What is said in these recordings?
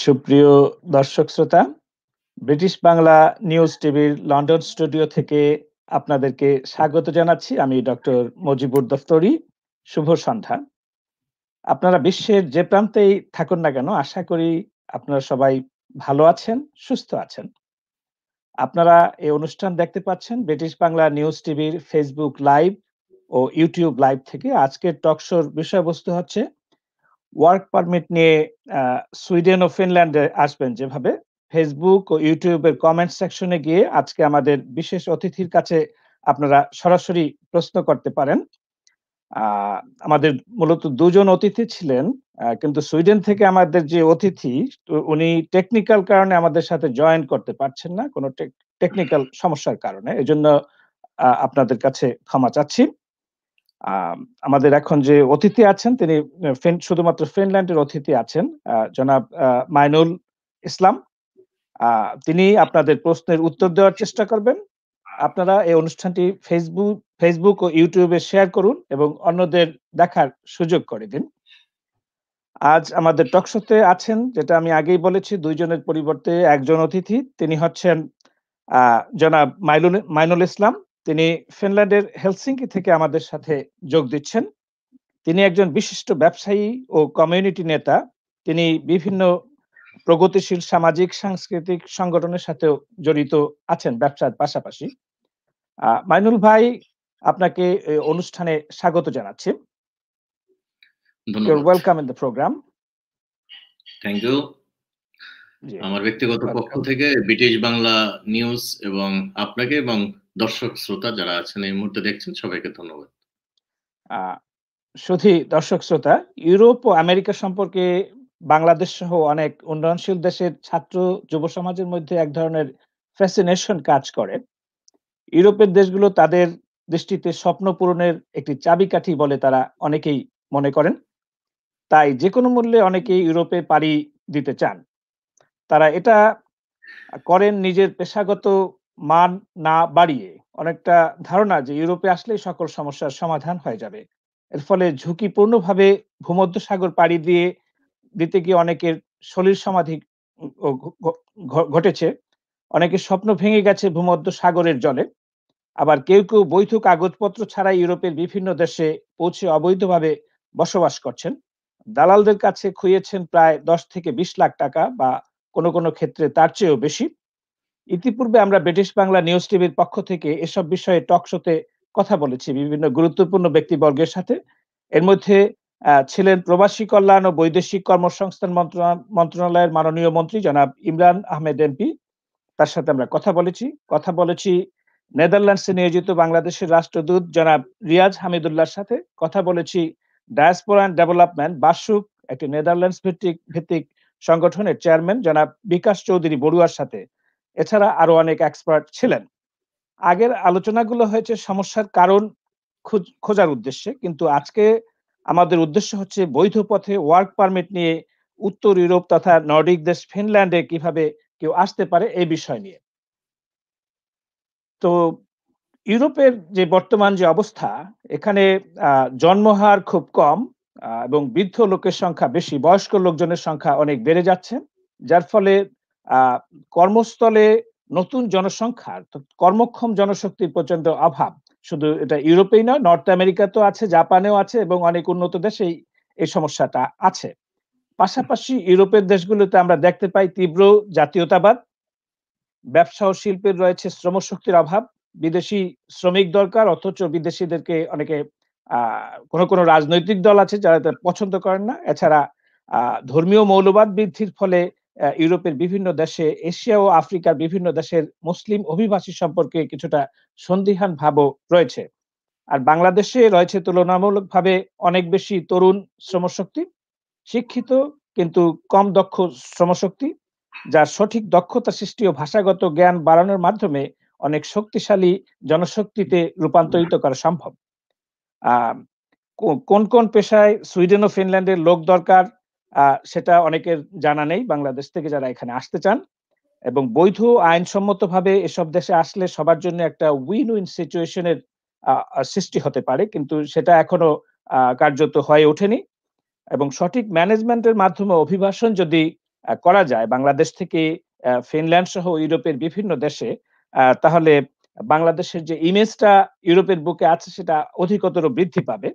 সুপ্রিয় দর্শক শ্রোতা, ব্রিটিশ বাংলা নিউজ টিভির লন্ডন স্টুডিও থেকে আপনাদেরকে স্বাগত জানাচ্ছি। আমি ডক্টর মজিবুর দফতরি। শুভ সন্ধ্যা। আপনারা বিশ্বের যে প্রান্তেই থাকুন না কেন, আশা করি আপনারা সবাই ভালো আছেন, সুস্থ আছেন। আপনারা এই অনুষ্ঠান দেখতে পাচ্ছেন ব্রিটিশ বাংলা নিউজ টিভির ফেসবুক লাইভ ও ইউটিউব লাইভ থেকে। আজকের টক শোর বিষয়বস্তু হচ্ছে ওয়ার্ক পারমিট নিয়ে সুইডেন ও ফিনল্যান্ডে আসবেন যেভাবে, ফেসবুক ও ইউটিউবের কমেন্ট সেকশনে গিয়ে আজকে আমাদের বিশেষ অতিথির কাছে আপনারা সরাসরি প্রশ্ন করতে পারেন। আমাদের মূলত ২ জন অতিথি ছিলেন, কিন্তু সুইডেন থেকে আমাদের যে অতিথি উনি টেকনিক্যাল কারণে আমাদের সাথে জয়েন করতে পারছেন না, কোনো টেকনিক্যাল সমস্যার কারণে। এজন্য আপনাদের কাছে ক্ষমা চাচ্ছি। আমাদের এখন যে অতিথি আছেন তিনি শুধুমাত্র ফিনল্যান্ডের অতিথি আছেন, জনাব মাইনুল ইসলাম। তিনি আপনাদের প্রশ্নের উত্তর দেওয়ার চেষ্টা করবেন। আপনারা এই অনুষ্ঠানটি ফেসবুক ও ইউটিউবে শেয়ার করুন এবং অন্যদের দেখার সুযোগ করে দিন। আজ আমাদের টক শোতে আছেন, যেটা আমি আগেই বলেছি, ২ জনের পরিবর্তে একজন অতিথি। তিনি হচ্ছেন জনাব মাইনুল ইসলাম। তিনি ফিনল্যান্ডের হেলসিঙ্কি থেকে আমাদের সাথে যোগ দিচ্ছেন। তিনি একজন বিশিষ্ট ব্যবসায়ী ও কমিউনিটি নেতা। তিনি বিভিন্ন প্রগতিশীল সামাজিক সাংস্কৃতিক সংগঠনের সাথেও জড়িত আছেন ব্যবসার পাশাপাশি। মাইনুল ভাই, আপনাকে এই অনুষ্ঠানে স্বাগত জানাচ্ছি। ধন্যবাদ। You're welcome in the program. Thank you. জি, আমার ব্যক্তিগত পক্ষ welcome. থেকে ব্রিটিশ বাংলা নিউজ এবং আপনাকে এবং দর্শক শ্রোতা যারা আছেন এই মুহূর্তে দেখছেন সবাইকে ধন্যবাদ। শুধু দর্শক শ্রোতা, ইউরোপ ও আমেরিকা সম্পর্কে বাংলাদেশ সহ অনেক উন্নয়নশীল দেশের ছাত্র যুব সমাজের মধ্যে এক ধরনের ফ্যাসিনেশন কাজ করে। ইউরোপের দেশগুলো তাদের দৃষ্টিতে স্বপ্ন পূরণের একটি চাবিকাঠি বলে তারা অনেকেই মনে করেন। তাই যেকোনো মূল্যে অনেকেই ইউরোপে পাড়ি দিতে চান। তারা এটা করেন নিজের পেশাগত মান না বাড়িয়ে, অনেকটা ধারণা যে ইউরোপে আসলেই সকল সমস্যার সমাধান হয়ে যাবে। এর ফলে ঝুঁকিপূর্ণভাবে ভূমধ্যসাগর পাড়ি দিতে গিয়ে অনেকের সলিল সমাধি ও ঘটেছে। অনেকের স্বপ্ন ভেঙে গেছে ভূমধ্যসাগরের জলে। আবার কেউ বৈধ কাগজপত্র ছাড়াই ইউরোপের বিভিন্ন দেশে পৌঁছে অবৈধভাবে বসবাস করছেন। দালালদের কাছে খুইয়েছেন প্রায় ১০ থেকে ২০ লাখ টাকা, বা কোনো ক্ষেত্রে তার চেয়েও বেশি। ইতিপূর্বে আমরা ব্রিটিশ বাংলা নিউজ টিভির পক্ষ থেকে এসব বিষয়ে টক শোতে কথা বলেছি বিভিন্ন গুরুত্বপূর্ণ ব্যক্তিবর্গের সাথে। এর মধ্যে ছিলেন প্রবাসী কল্যাণ ও বৈদেশিক কর্মসংস্থান মন্ত্রণালয়ের মাননীয় মন্ত্রী জনাব ইমরান আহমেদ এমপি। তার সাথে আমরা কথা বলেছি নেদারল্যান্ডসে নিয়োজিত বাংলাদেশের রাষ্ট্রদূত জনাব রিয়াজ হামিদুল্লাহর সাথে। কথা বলেছি ডায়াসপোরা অ্যান্ড ডেভেলপমেন্ট বাসুক, একটি নেদারল্যান্ডস ভিত্তিক সংগঠনের চেয়ারম্যান জনাব বিকাশ চৌধুরী বড়ুয়ার সাথে। এছাড়া আরো অনেক এক্সপার্ট ছিলেন। আগের আলোচনাগুলো হয়েছে সমস্যার কারণ খোঁজার উদ্দেশ্যে, কিন্তু আজকে আমাদের উদ্দেশ্য হচ্ছে বৈধ পথে ওয়ার্ক পারমিট নিয়ে উত্তর ইউরোপ তথা নর্ডিক দেশ ফিনল্যান্ডে কিভাবে কেউ আসতে পারে এই বিষয় নিয়ে। তো ইউরোপের যে বর্তমান যে অবস্থা, এখানে জন্মহার খুব কম এবং বৃদ্ধ লোকের সংখ্যা বেশি, বয়স্ক লোকজনের সংখ্যা অনেক বেড়ে যাচ্ছে, যার ফলে কর্মস্থলে নতুন জনসংখ্যার, কর্মক্ষম জনশক্তির প্রচন্ড অভাব। শুধু এটা ইউরোপেই নয়, নর্থ আমেরিকাতেও আছে, জাপানেও আছে এবং অনেক উন্নত দেশেই এই সমস্যাটা আছে। পাশাপাশি ইউরোপের দেশগুলোতে আমরা দেখতে পাই তীব্র জাতীয়তাবাদ, ব্যবসা ও শিল্পের রয়েছে শ্রমশক্তির অভাব, বিদেশি শ্রমিক দরকার, অথচ বিদেশিদেরকে অনেকে কোনো রাজনৈতিক দল আছে যারা এটা পছন্দ করেন না। এছাড়া ধর্মীয় মৌলবাদ বৃদ্ধির ফলে ইউরোপের বিভিন্ন দেশে, এশিয়া ও আফ্রিকার বিভিন্ন দেশের মুসলিম অভিবাসী সম্পর্কে কিছুটা সন্দিহান ভাবও রয়েছে। আর বাংলাদেশে রয়েছে তুলনামূলকভাবে অনেক বেশি তরুণ শ্রমশক্তি, শিক্ষিত কিন্তু কম দক্ষ শ্রমশক্তি, যার সঠিক দক্ষতা সৃষ্টি ও ভাষাগত জ্ঞান বাড়ানোর মাধ্যমে অনেক শক্তিশালী জনশক্তিতে রূপান্তরিত করা সম্ভব। কোন পেশায় সুইডেন ও ফিনল্যান্ডের লোক দরকার সেটা অনেকের জানা নেই বাংলাদেশ থেকে যারা এখানে আসতে চান। এবং বৈধ আইনসম্মতভাবে এসব দেশে আসলে সবার জন্য একটা উইন উইন সিচুয়েশনের সৃষ্টি হতে পারে, কিন্তু সেটা এখনো কার্যত হয়ে ওঠেনি। এবং সঠিক ম্যানেজমেন্টের মাধ্যমে অভিবাসন যদি করা যায় বাংলাদেশ থেকে ফিনল্যান্ড সহ ইউরোপের বিভিন্ন দেশে, তাহলে বাংলাদেশের যে ইমেজটা ইউরোপের বুকে আছে সেটা অধিকতর বৃদ্ধি পাবে।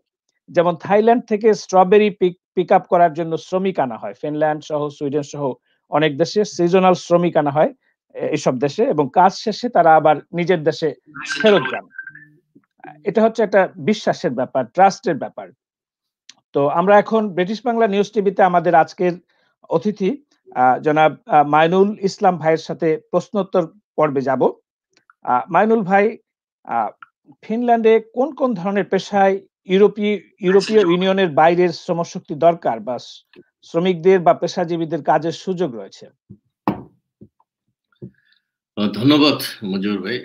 যেমন থাইল্যান্ড থেকে স্ট্রবেরি পিক আপ করার জন্য শ্রমিক আনা হয়। ফিনল্যান্ড সহ সুইডেন সহ অনেক দেশে সিজনাল শ্রমিক আনা হয় এসব দেশে, এবং কাজ শেষে তারা আবার নিজের দেশে ফেরত যান। এটা হচ্ছে একটা বিশ্বাসের ব্যাপার, ট্রাস্টের ব্যাপার। তো আমরা এখন ব্রিটিশ বাংলা নিউজ টিভিতে আমাদের আজকের অতিথি জনাব মাইনুল ইসলাম ভাইয়ের সাথে প্রশ্নোত্তর পর্বে যাব। মাইনুল ভাই, ফিনল্যান্ডে কোন কোন ধরনের পেশায় ইউরোপীয় ইউনিয়নের বাইরের শ্রমশক্তি দরকার, বা শ্রমিকদের বা পেশাজীবীদের কাজের সুযোগ রয়েছে? ধন্যবাদ মজিবুর ভাই।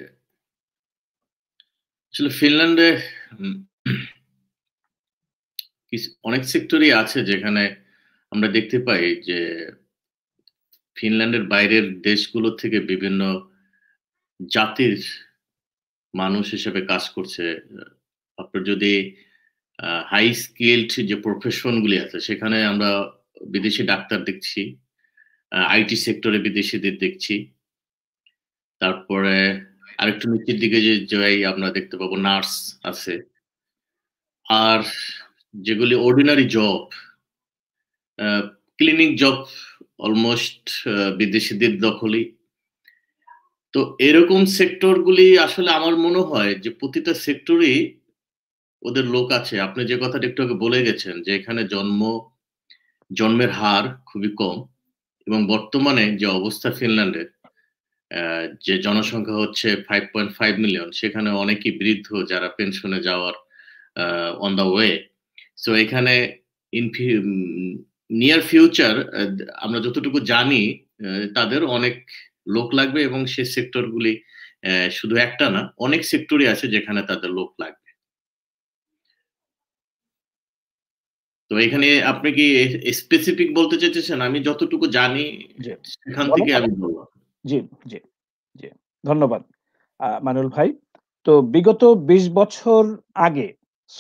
আসলে ফিনল্যান্ডে অনেক সেক্টরই আছে যেখানে আমরা দেখতে পাই যে ফিনল্যান্ডের বাইরের দেশগুলো থেকে বিভিন্ন জাতির মানুষ হিসেবে কাজ করছে। আপনার যদি হাই স্কিলড যে প্রফেশন গুলি আছে সেখানে আমরা বিদেশি ডাক্তার দেখছি, আইটি সেক্টরে বিদেশিদের দেখছি। তারপরে আরেকটু নিচের দিকে যে যাই আমরা দেখতে পাবো নার্স আছে। আর যেগুলি ordinary job, clinic job almost বিদেশিদের দখলই। তো এরকম সেক্টরগুলি আসলে আমার মনে হয় যে প্রতিটা সেক্টরেই ওদের লোক আছে। আপনি যে কথাটা একটু আগে বলে গেছেন যে এখানে জন্মের হার খুবই কম, এবং বর্তমানে যে অবস্থা ফিনল্যান্ডের, যে জনসংখ্যা হচ্ছে 5.5 মিলিয়ন, সেখানে অনেকেই বৃদ্ধ যারা পেনশনে যাওয়ার অন দ্য ওয়ে। সো এখানে নিয়ার ফিউচার আমরা যতটুকু জানি তাদের অনেক লোক লাগবে, এবং সে সেক্টরগুলি শুধু একটা না, অনেক সেক্টরই আছে যেখানে তাদের লোক লাগবে। তো এখানে আপনি কি স্পেসিফিক বলতে চাইতেছেন? আমি যতটুকু জানি সেখান থেকে আমি বললাম। জি, জি, জি। ধন্যবাদ মাইনুল ভাই। তো বিগত ২০ বছর আগে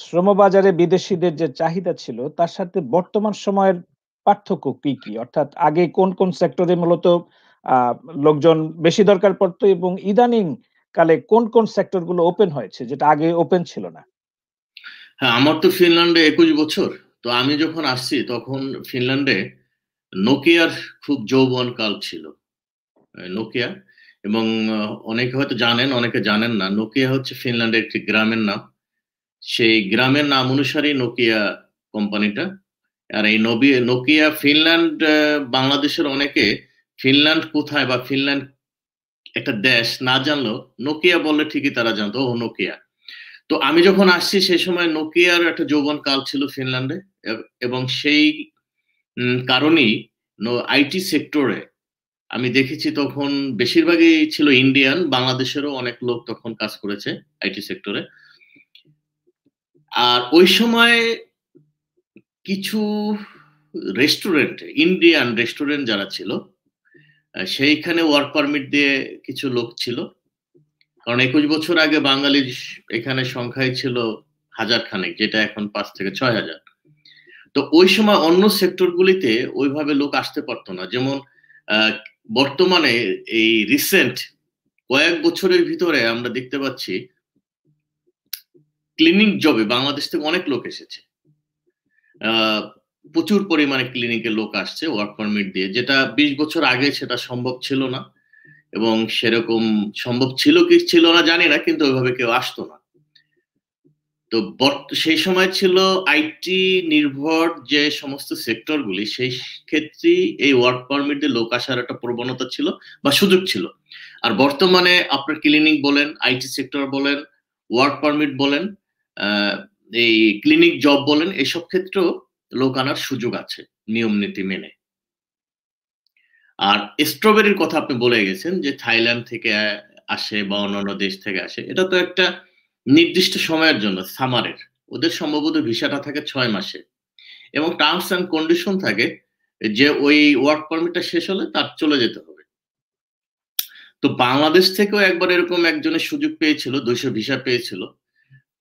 শ্রমবাজারে বিদেশিদের যে চাহিদা ছিল তার সাথে বর্তমান সময়ের পার্থক্য কি, কি? অর্থাৎ আগে কোন কোন সেক্টরে মূলত লোকজন বেশি দরকার পড়তো, এবং ইদানিং কালে কোন কোন সেক্টর গুলো ওপেন হয়েছে যেটা আগে ওপেন ছিল না? হ্যাঁ, আমার তো ফিনল্যান্ডে ২১ বছর। তো আমি যখন আসছি তখন ফিনল্যান্ডে নোকিয়ার খুব যৌবনকাল ছিল। নোকিয়া, এবং অনেকে হয়তো জানেন, অনেকে জানেন না। নোকিয়া হচ্ছে ফিনল্যান্ডের একটি গ্রামের নাম। সেই গ্রামের নাম অনুসারেই নোকিয়া কোম্পানিটা। আর এই নোকিয়া ফিনল্যান্ড, বাংলাদেশের অনেকে ফিনল্যান্ড কোথায় বা ফিনল্যান্ড একটা দেশ না জানলেও নোকিয়া বললে ঠিকই তারা জানতো, ও নোকিয়া। তো আমি যখন আসছি সেই সময় নোকিয়ার একটা যৌবন কাল ছিল ফিনল্যান্ডে, এবং সেই কারণেই আইটি সেক্টরে আমি দেখেছি তখন বেশিরভাগই ছিল ইন্ডিয়ান, বাংলাদেশেরও অনেক লোক তখন কাজ করেছে আইটি সেক্টরে। আর ওই সময় কিছু রেস্টুরেন্ট, ইন্ডিয়ান রেস্টুরেন্ট যারা ছিল, সেইখানে ওয়ার্ক পারমিট দিয়ে কিছু লোক ছিল। কারণ ২১ বছর আগে বাঙালির এখানে সংখ্যাই ছিল হাজার খানেক, যেটা এখন ৫ থেকে ৬,০০০। তো ওই সময় অন্য সেক্টর গুলিতে ওইভাবে লোক আসতে পারতো না। যেমন বর্তমানে এই রিসেন্ট কয়েক বছরের ভিতরে আমরা দেখতে পাচ্ছি ক্লিনিক জবে বাংলাদেশ থেকে অনেক লোক এসেছে। প্রচুর পরিমাণে ক্লিনিকে লোক আসছে ওয়ার্ক পারমিট দিয়ে, যেটা ২০ বছর আগে সেটা সম্ভব ছিল না, এবং সেরকম সম্ভব ছিল কি ছিল না জানি না, কিন্তু ওইভাবে কেউ আসতো না। তো সেই সময় ছিল আইটি নির্ভর যে সমস্ত সেক্টর গুলি, সেই ক্ষেত্রে এই ওয়ার্ক পারমিট দিয়ে লোক আসার একটা প্রবণতা ছিল বা সুযোগ ছিল। আর বর্তমানে আপনার ক্লিনিক বলেন, আইটি সেক্টর বলেন, ওয়ার্ক পারমিট বলেন, এই ক্লিনিক জব বলেন, এসব ক্ষেত্রেও লোক আনার সুযোগ আছে নিয়ম নীতি মেনে। আর স্ট্রবেরির কথা আপনি বলে গেছেন যে থাইল্যান্ড থেকে আসে বা অন্যান্য দেশ থেকে আসে, এটা তো একটা নির্দিষ্ট সময়ের জন্য, সামারের। ওদের সম্ভবত ভিসাটা থাকে ৬ মাসে, এবং টার্মস এন্ড কন্ডিশন থাকে যে ওই ওয়ার্ক পারমিটটা শেষ হলে তার চলে যেতে হবে। তো বাংলাদেশ থেকেও একবার এরকম একজনের সুযোগ পেয়েছিল, ২০০ ভিসা পেয়েছিল।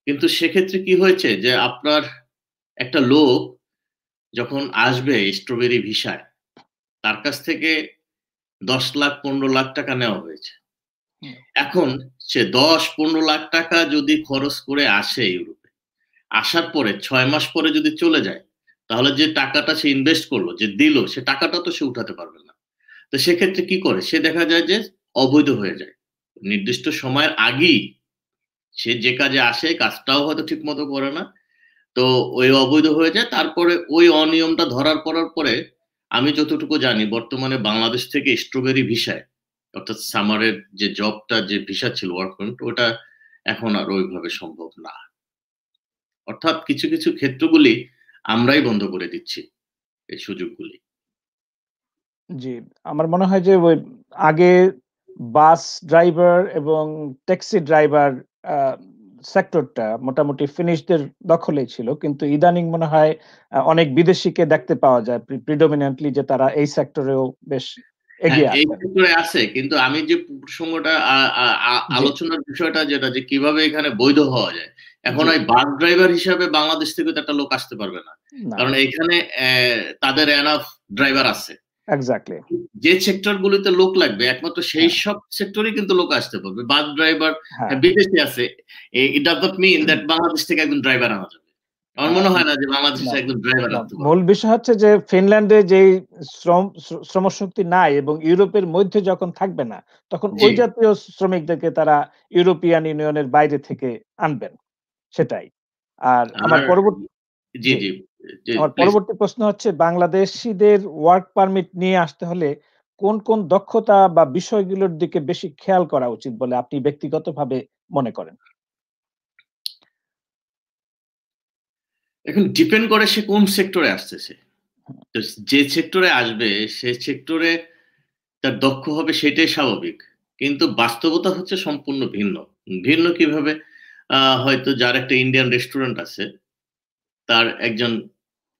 কিন্তু সেক্ষেত্রে কি হয়েছে যে আপনার একটা লোক যখন আসবে স্ট্রবেরি ভিসায়, তার কাছ থেকে 10 লাখ 15 লাখ টাকা নেওয়া হয়েছে। হুম। এখন সে 10-15 লাখ টাকা যদি খরচ করে আসে ইউরোপে, আসার পরে 6 মাস পরে যদি চলে যায়, তাহলে যে টাকাটা সে ইনভেস্ট করলো, যে দিল, সে টাকাটা তো সে উঠাতে পারবে না। তো সেক্ষেত্রে কি করে? সে দেখা যায় যে অবৈধ হয়ে যায়। নির্দিষ্ট সময়ের আগেই সে যে কাজে আসে কাজটাও হয়তো ঠিকমতো করে না। তো ওই অবৈধ হয়ে যায়। তারপরে ওই অনিয়মটা ধরার পড়ার পরে আমি যতটুকু জানি বর্তমানে বাংলাদেশ থেকে স্ট্রবেরি ভিসায়, অর্থাৎ সামারের যে জবটা, যে ভিসা ছিল ওয়ার্ক পারমিট, ওটা এখন আর ওইভাবে সম্ভব না। অর্থাৎ কিছু, কিছু ক্ষেত্রগুলি আমরাই বন্ধ করে দিচ্ছি এই সুযোগগুলি। জি, আমার মনে হয় যে ওই আগে বাস ড্রাইভার এবং ট্যাক্সি ড্রাইভার আ সেক্টরটা মোটামুটি ফিনিশদের দখলেই ছিল। কিন্তু ইদানিং মনে হয় অনেক বিদেশীকে দেখতে পাওয়া যায় প্রিডমিনেন্টলি যে তারা এই সেক্টরেও বেশ হ্যাঁ, এগিয়ে এই আছেন। ক্ষেত্রে আছে। কিন্তু আমি যে প্রসঙ্গটা আ আ আ জি, আলোচনার বিষয়টা যেটা, যে কিভাবে এখানে বৈধ হওয়া যায়। এখন জি, ওই বাস ড্রাইভার হিসাবে বাংলাদেশ থেকে তো একটা লোক আসতে পারবে না। না, কারণ এখানে তাদের এনাফ ড্রাইভার আছে। এক্সাক্টলি। যে সেক্টর গুলোতে লোক লাগবে একমাত্র সেই হ্যাঁ, সব সেক্টরেই কিন্তু লোক আসতে পারবে। বাস ড্রাইভার, হ্যাঁ। হ্যাঁ, বিদেশী আছে। It does not mean that Bangladesh থেকে একজন ড্রাইভার আনা যাবে। আ আমার মনে হয় না যে বাংলাদেশ না, থেকে একজন ড্রাইভার না, আনতে পারবে। মূল বিষয় হচ্ছে যে ফিনল্যান্ডে যেই শ্রমশক্তি নাই এবং ইউরোপের মধ্যে যখন থাকবে না, তখন জি, ওই জাতীয় শ্রমিকদেরকে তারা ইউরোপিয়ান ইউনিয়নের বাইরে থেকে আনবেন। সেটাই। আর আর জি, জি, জি, জি, আমার প্লিজ। পরবর্তী প্রশ্ন হচ্ছে বাংলাদেশীদের ওয়ার্ক পারমিট নিয়ে আসতে হলে কোন, কোন দক্ষতা বা বিষয়গুলোর দিকে বেশি খেয়াল করা উচিত বলে আপনি ব্যক্তিগতভাবে মনে করেন? এখন ডিপেন্ড করে সে কোন সেক্টরে আসতেছে। তো যে সেক্টরে আসবে সে সেক্টরে তার দক্ষ হবে সেটাই স্বাভাবিক। কিন্তু বাস্তবতা হচ্ছে সম্পূর্ণ ভিন্ন। ভিন্ন কিভাবে? হয়তো যার একটা ইন্ডিয়ান রেস্টুরেন্ট আছে, তার একজন,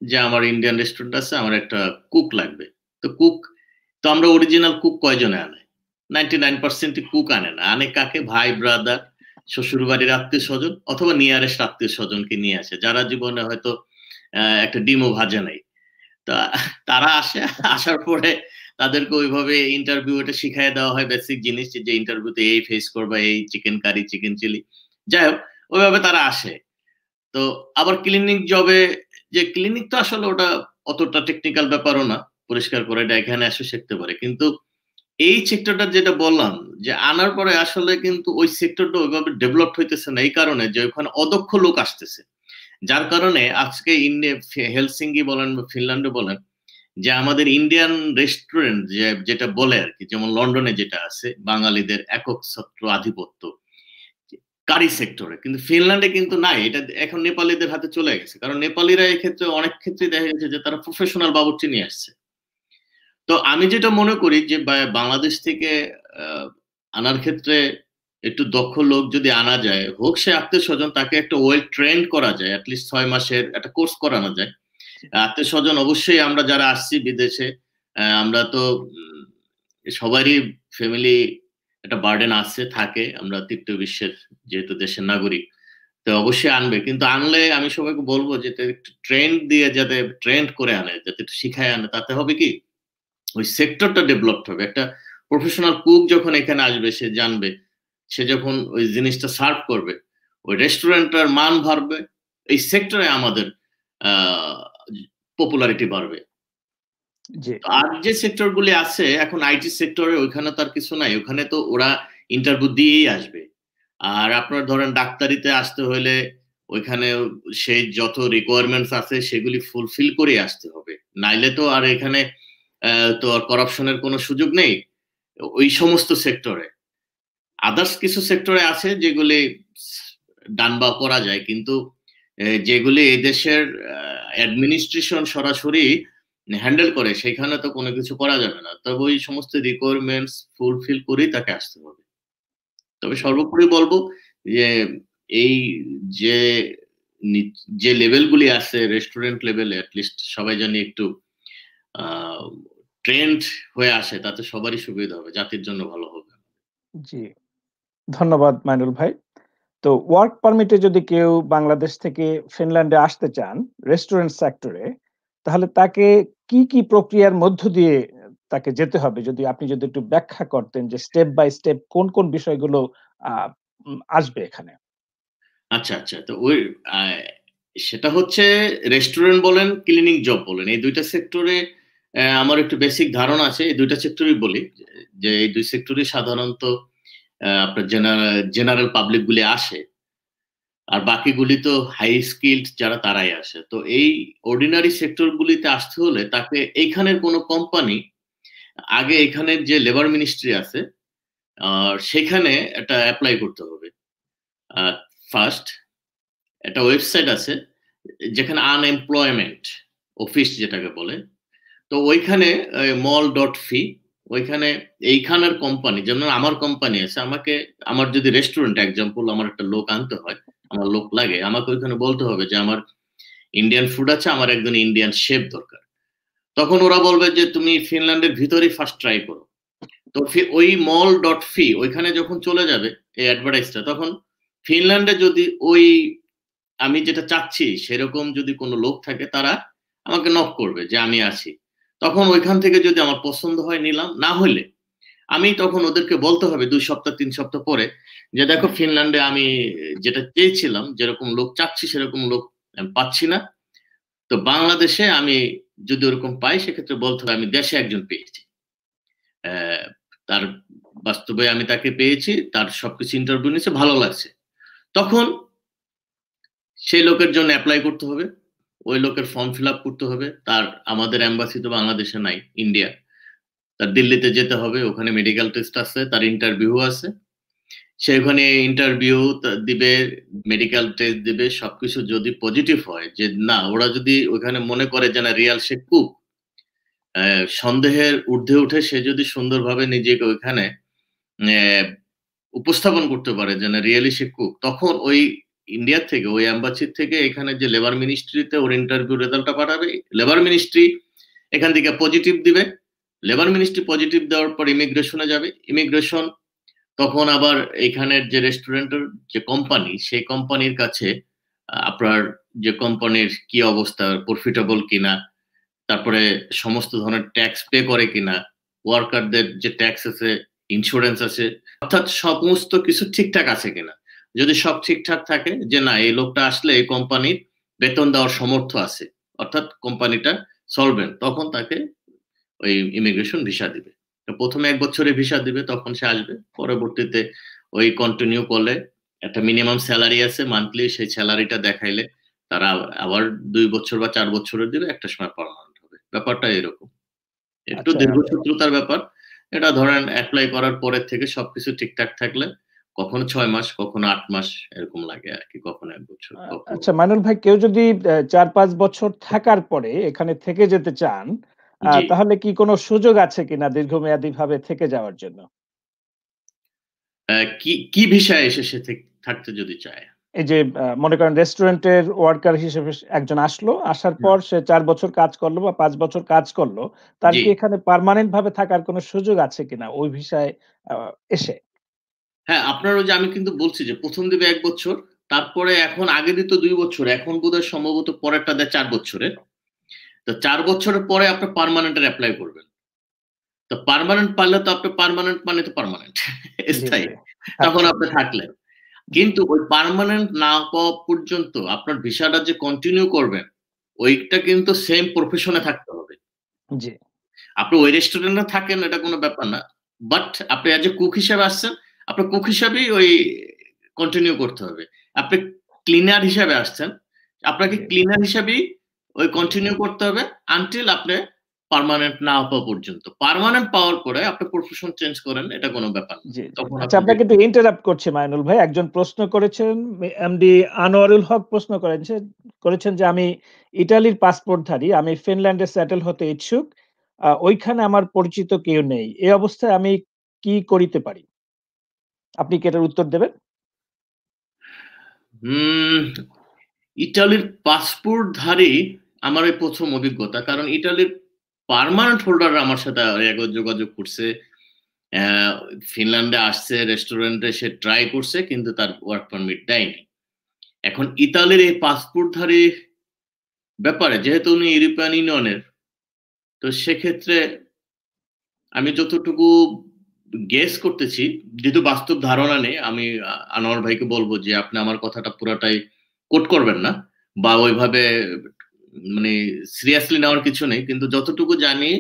যে আমার ইন্ডিয়ান রেস্টুরেন্ট আছে, আমার একটা কুক লাগবে। তো কুক, তো আমরা অরিজিনাল কুক কয়জনে আনে? 99% ই কুক আনে না। আনে কাকে? ভাই, ব্রাদার, শ্বশুরবাড়ির আত্মীয়স্বজন অথবা নিয়ারেস্ট আত্মীয়স্বজনকে নিয়ে আসে। যারা জীবনে হয়তো একটা ডিমও ভাজে নাই। তা তারা আসে, আসার পরে তাদেরকে ওইভাবে ইন্টারভিউ এটা শিখাইয়া দেওয়া হয় বেসিক জিনিস, যে ইন্টারভিউতে এই ফেস করবা, এই চিকেন কারি, চিকেন চিলি। যাই হোক, ওইভাবে তারা আসে। তো আবার ক্লিনিক জবে, যে ক্লিনিক তো আসলে ওটা অতটা টেকনিক্যাল ব্যাপারও না। পরিষ্কার করে এটা এখানে এসে শিখতে পারে। কিন্তু এই সেক্টরটা যেটা বললাম, যে আনার পরে আসলে কিন্তু ওই সেক্টরটা ওইভাবে ডেভেলপড হইতেছে না, এই কারণে যে ওখানে অদক্ষ লোক আসতেছে। যার কারণে আজকে হেলসিঙ্কি বলেন বা ফিনল্যান্ডে বলেন, যে আমাদের ইন্ডিয়ান রেস্টুরেন্ট যেটা বলে আরকি, যেমন লন্ডনে যেটা আছে বাঙালিদের একক ছত্র আধিপত্য কারি সেক্টরে। কিন্তু ফিনল্যান্ডে কিন্তু নাই। এটা এখন নেপালিদের হাতে চলে গেছে। কারণ নেপালিরা এক্ষেত্রে অনেক ক্ষেত্রেই দেখা গেছে যে তারা প্রফেশনাল বাবুর্চি নিয়ে আসছে। তো আমি যেটা মনে করি যে বাংলাদেশ থেকে আ আনার ক্ষেত্রে একটু দক্ষ লোক যদি আনা যায়, হোক সে আত্মীয়স্বজন, তাকে একটা ওয়েল ট্রেন্ড করা যায়। এট লিস্ট ৬ মাসের একটা কোর্স করানো যায়। আত্মীয়স্বজন অবশ্যই, আমরা যারা আসছি বিদেশে, আমরা তো সবারই ফ্যামিলি একটা বার্ডেন আছে, থাকে। আমরা তৃতীয় বিশ্বের যেহেতু দেশের নাগরিক। তো অবশ্যই আনবে। কিন্তু আনলে আমি সবাইকে বলব যে একটু ট্রেন্ড দিয়ে, যাতে ট্রেন্ড করে আনে, যাতে একটু শিখায় আনে। তাতে হবে কি? ওই সেক্টরটা ডেভেলপড হবে। একটা প্রফেশনাল কুক যখন এখানে আসবে, সে জানবে। সে যখন ওই জিনিসটা সার্ভ করবে, ওই রেস্টুরেন্টটার মান বাড়বে। এই সেক্টরে আমাদের আ পপুলারিটি বাড়বে। জি, আর যে সেক্টর গুলি আছে এখন আইটি সেক্টরে, ওইখানে তো আর কিছু নাই। ওখানে তো ওরা ইন্টারভিউ দিয়েই আসবে। আর আপনার ধরেন ডাক্তারিতে আসতে হইলে ওইখানে সেই যত রিকোয়ারমেন্টস আছে সেগুলি ফুলফিল করেই আসতে হবে। নাইলে তো আর এখানে তো আর করাপশন এর কোনো সুযোগ নেই। ওই সমস্ত সেক্টরে। আদার্স কিছু সেক্টরে আছে যেগুলি ডান বা করা যায়। কিন্তু যেগুলি এদেশের অ্যাডমিনিস্ট্রেশন সরাসরি হ্যান্ডেল করে, সেখানে তো কোনো কিছু করা যাবে না। তবে ওই সমস্ত রিকোয়ারমেন্টস ফুলফিল করেই তাকে আসতে হবে। তবে সর্বোপরি বলব যে এই যে নি যে লেভেল গুলি আছে রেস্টুরেন্ট লেভেলে, এট লিস্ট সবাই জানি একটু আ ট্রেন্ড হয়ে আসে, তাতে সবারই সুবিধা হবে। জাতির জন্য ভালো হবে। জি। ধন্যবাদ মাইনুল ভাই। তো ওয়ার্ক পারমিটে যদি কেউ বাংলাদেশ থেকে ফিনল্যান্ডে আসতে চান রেস্টুরেন্ট সেক্টরে, তাহলে তাকে কি, কি প্রক্রিয়ার মধ্য দিয়ে তাকে যেতে হবে, আপনি যদি একটু ব্যাখ্যা করতেন যে স্টেপ বাই স্টেপ কোন কোন বিষয়গুলো আসবে এখানে। আচ্ছা, আচ্ছা। তো আ সেটা হচ্ছে রেস্টুরেন্ট বলেন, ক্লিনিং জব বলেন। এই ২ টা সেক্টরে আমার একটু বেসিক ধারণা আছে। এই ২ টা সেক্টরই বলি। যে এই ২ সেক্টরই সাধারণত আপনার জেনারেল পাবলিক গুলি আসে। আর বাকিগুলি তো হাই স্কিলড যারা তারাই আসে। তো এই অর্ডিনারি সেক্টর গুলিতে আসতে হলে তাকে এইখানের কোনো কোম্পানি আগে এখানের যে লেবার মিনিস্ট্রি আছে সেখানে একটা এপ্লাই করতে হবে। আ ফার্স্ট একটা ওয়েবসাইট আছে যেখানে আনএমপ্লয়মেন্ট অফিস যেটাকে বলে। তো ওইখানে mall.fi ওইখানে এইখানের কোম্পানি যেমন আমার কোম্পানি আছে আমার যদি রেস্টুরেন্ট এক্সাম্পল আমার একটা লোক আনতে হয়, আমার লোক লাগে, আমাকে ওইখানে বলতে হবে যে আমার ইন্ডিয়ান ফুড আছে, আমার একজন ইন্ডিয়ান শেফ দরকার। তখন ওরা বলবে যে তুমি ফিনল্যান্ডের ভিতরেই ফার্স্ট ট্রাই করো। তো ওই mall.fi ওইখানে যখন চলে যাবে এই অ্যাডভার্টাইজটা তখন ফিনল্যান্ডে যদি আমি যেটা চাচ্ছি সেরকম যদি কোনো লোক থাকে তারা আমাকে নক করবে যে আমি আছি। তখন ওইখান থেকে যদি আমার পছন্দ হয় নিলাম, না হইলে আমি তখন ওদেরকে বলতে হবে ২ সপ্তাহ ৩ সপ্তাহ পরে যে দেখো ফিনল্যান্ডে আমি যেটা চেয়েছিলাম, যেরকম লোক চাচ্ছি সেরকম লোক আমি পাচ্ছি না। তো বাংলাদেশে আমি যদি ওরকম পাই সেক্ষেত্রে বলতে হবে আমি দেশে একজন পেয়েছি। অ্যা তার বাস্তবে আমি তাকে পেয়েছি, তার সবকিছু ইন্টারভিউ নিয়েছে, ভালো লাগছে। তখন সেই লোকের জন্য এপ্লাই করতে হবে। ওই লোকের ফর্ম ফিল আপ করতে হবে। আমাদের এম্বাসি তো বাংলাদেশে নাই, ইন্ডিয়া। তার দিল্লিতে যেতে হবে। ওখানে মেডিকেল টেস্ট আছে, তার ইন্টারভিউ আছে। সে ওখানে ইন্টারভিউ দিবে, মেডিকেল টেস্ট দিবে। সবকিছু যদি পজিটিভ হয় যে না ওরা যদি ওখানে মনে করে যে না রিয়াল সে কুক, সন্দেহের ঊর্ধ্বে উঠে সে যদি সুন্দরভাবে নিজেকে ওইখানে অ্যা উপস্থাপন করতে পারে যে না রিয়ালি সে কুক, তখন ওই ইন্ডিয়া থেকে ওই এম্বাসির থেকে এখানে যে লেবার মিনিস্ট্রিতে ওর ইন্টারভিউ রেজাল্টটা পাঠাবে। লেবার মিনিস্ট্রি এখান থেকে পজিটিভ দিবে। লেবার মিনিস্ট্রি পজিটিভ দেওয়ার পর ইমিগ্রেশনে যাবে। ইমিগ্রেশন তখন আবার এখানের যে রেস্টুরেন্টের যে কোম্পানি, সেই কোম্পানির কাছে আপনার যে কোম্পানির কি অবস্থা, প্রফিটেবল কিনা, তারপরে সমস্ত ধরনের ট্যাক্স পে করে কিনা, ওয়ার্কারদের যে ট্যাক্স আছে, ইন্সুরেন্স আছে, অর্থাৎ সমস্ত কিছু ঠিকঠাক আছে কিনা। যদি সব ঠিকঠাক থাকে যে না এই লোকটা আসলে এই কোম্পানির বেতন দেওয়ার সমর্থ আছে, অর্থাৎ কোম্পানিটা সলভেন্ট, তখন তাকে ওই ইমিগ্রেশন ভিসা দিবে। তো ১ম এ ১ বছরের ভিসা দিবে তখন সে আসবে। পরবর্তীতে ওই কন্টিনিউ করলে একটা মিনিমাম সেলারি আছে মান্থলি, সেই সেলারিটা দেখাইলে তারা আবার ২ বছর বা ৪ বছরের দিবে, একটা সময় পার্মানেন্ট হবে। ব্যাপারটা এরকম। একটু আচ্ছা, দীর্ঘসূত্রতার ব্যাপার। এটা ধরেন এপ্লাই করার পরের থেকে সবকিছু ঠিকঠাক থাকলে কখনো ৬ মাস, কখনো ৮ মাস এরকম লাগে আরকি। কখনো ১ বছর, কখনো আচ্ছা মাইনুল ভাই, কেউ যদি ৪-৫ বছর থাকার পরে এখানে থেকে যেতে চান, জি। তাহলে কি কোনো সুযোগ আছে কিনা দীর্ঘমেয়াদীভাবে থেকে যাওয়ার জন্য? কি ভিসায় এসে সে থাকতে যদি চায়? এই যে মনে করেন রেস্টুরেন্টের ওয়ার্কার হিসেবে একজন আসলো, আসার হুম, পর সে ৪ বছর কাজ করলো বা ৫ বছর কাজ করলো। তার জি। কি এখানে পার্মানেন্ট ভাবে থাকার কোনো সুযোগ আছে কিনা ওই ভিসায় আ এসে? হ্যাঁ, আপনার ওই যে আমি কিন্তু বলছি যে ১ম দিবে ১ বছর, তারপরে এখন আগে দিত ২ বছর, এখন বোধহয় সম্ভবত পরেরটা দেয় ৪ বছরের। তো ৪ বছরের পরে আপনি পার্মানেন্ট এর এপ্লাই করবেন। তো পার্মানেন্ট পারলে তো আপনি পার্মানেন্ট মানে তো পার্মানেন্ট জি, স্থায়ী। জি। তখন আচ্ছা, আপনি থাকলেন। জি, কিন্তু ওই পার্মানেন্ট না পাওয়া পর্যন্ত আপনার ভিসাটা যে কন্টিনিউ করবেন, ওইটা কিন্তু সেম প্রফেশন এ থাকতে হবে। জি, আপনি ওই রেস্টুরেন্টে থাকেন এটা কোন ব্যাপার না। বাট আপনি এজ এ কুক হিসেবে আসছেন, আপনার কুক হিসাবেই ওই কন্টিনিউ করতে হবে। আপনি ক্লিনার হিসাবে আসছেন, আপনাকে জি, ক্লিনার হিসাবেই ওই কন্টিনিউ করতে হবে আনটিল আপনি পার্মানেন্ট না পাওয়া পর্যন্ত। পার্মানেন্ট পাওয়ার পরে আপনি প্রফেশন চেঞ্জ করেন, এটা কোন ব্যাপার না। জি, জি। তখন আচ্ছা, আপনি আপনাকে একটু ইন্টারাপ্ট করছি মাইনুল ভাই। একজন প্রশ্ন করেছেন, এমডি আনোয়ারুল হক প্রশ্ন করেছেন যে আমি ইটালির পাসপোর্টধারী। আমি ফিনল্যান্ডে সেটেল হতে ইচ্ছুক। ওইখানে আমার পরিচিত কেউ নেই। এই অবস্থায় আমি কি করিতে পারি? আপনি কি এটার উত্তর দেবেন? হুম, ইটালির পাসপোর্টধারী আমার এই ১ম অভিজ্ঞতা। কারণ ইটালির পার্মানেন্ট হোল্ডাররা আমার সাথে আগে যোগাযোগ করছে। অ্যা ফিনল্যান্ডে আসছে, রেস্টুরেন্টে সে ট্রাই করছে কিন্তু তার ওয়ার্ক পারমিট দেয়নি। এখন ইতালির এই পাসপোর্টধারী ব্যাপারে যেহেতু উনি ইউরোপিয়ান ইউনিয়নের, তো সেক্ষেত্রে আমি যতটুকু গেস করতেছি, যেহেতু বাস্তব ধারণা নেই, আমি আনোয়ার ভাইকে বলবো যে আপনি আমার কথাটা পুরাটাই কোট করবেন না বা ওইভাবে মানে সিরিয়াসলি নেওয়ার কিছু নেই, কিন্তু যতটুকু জানি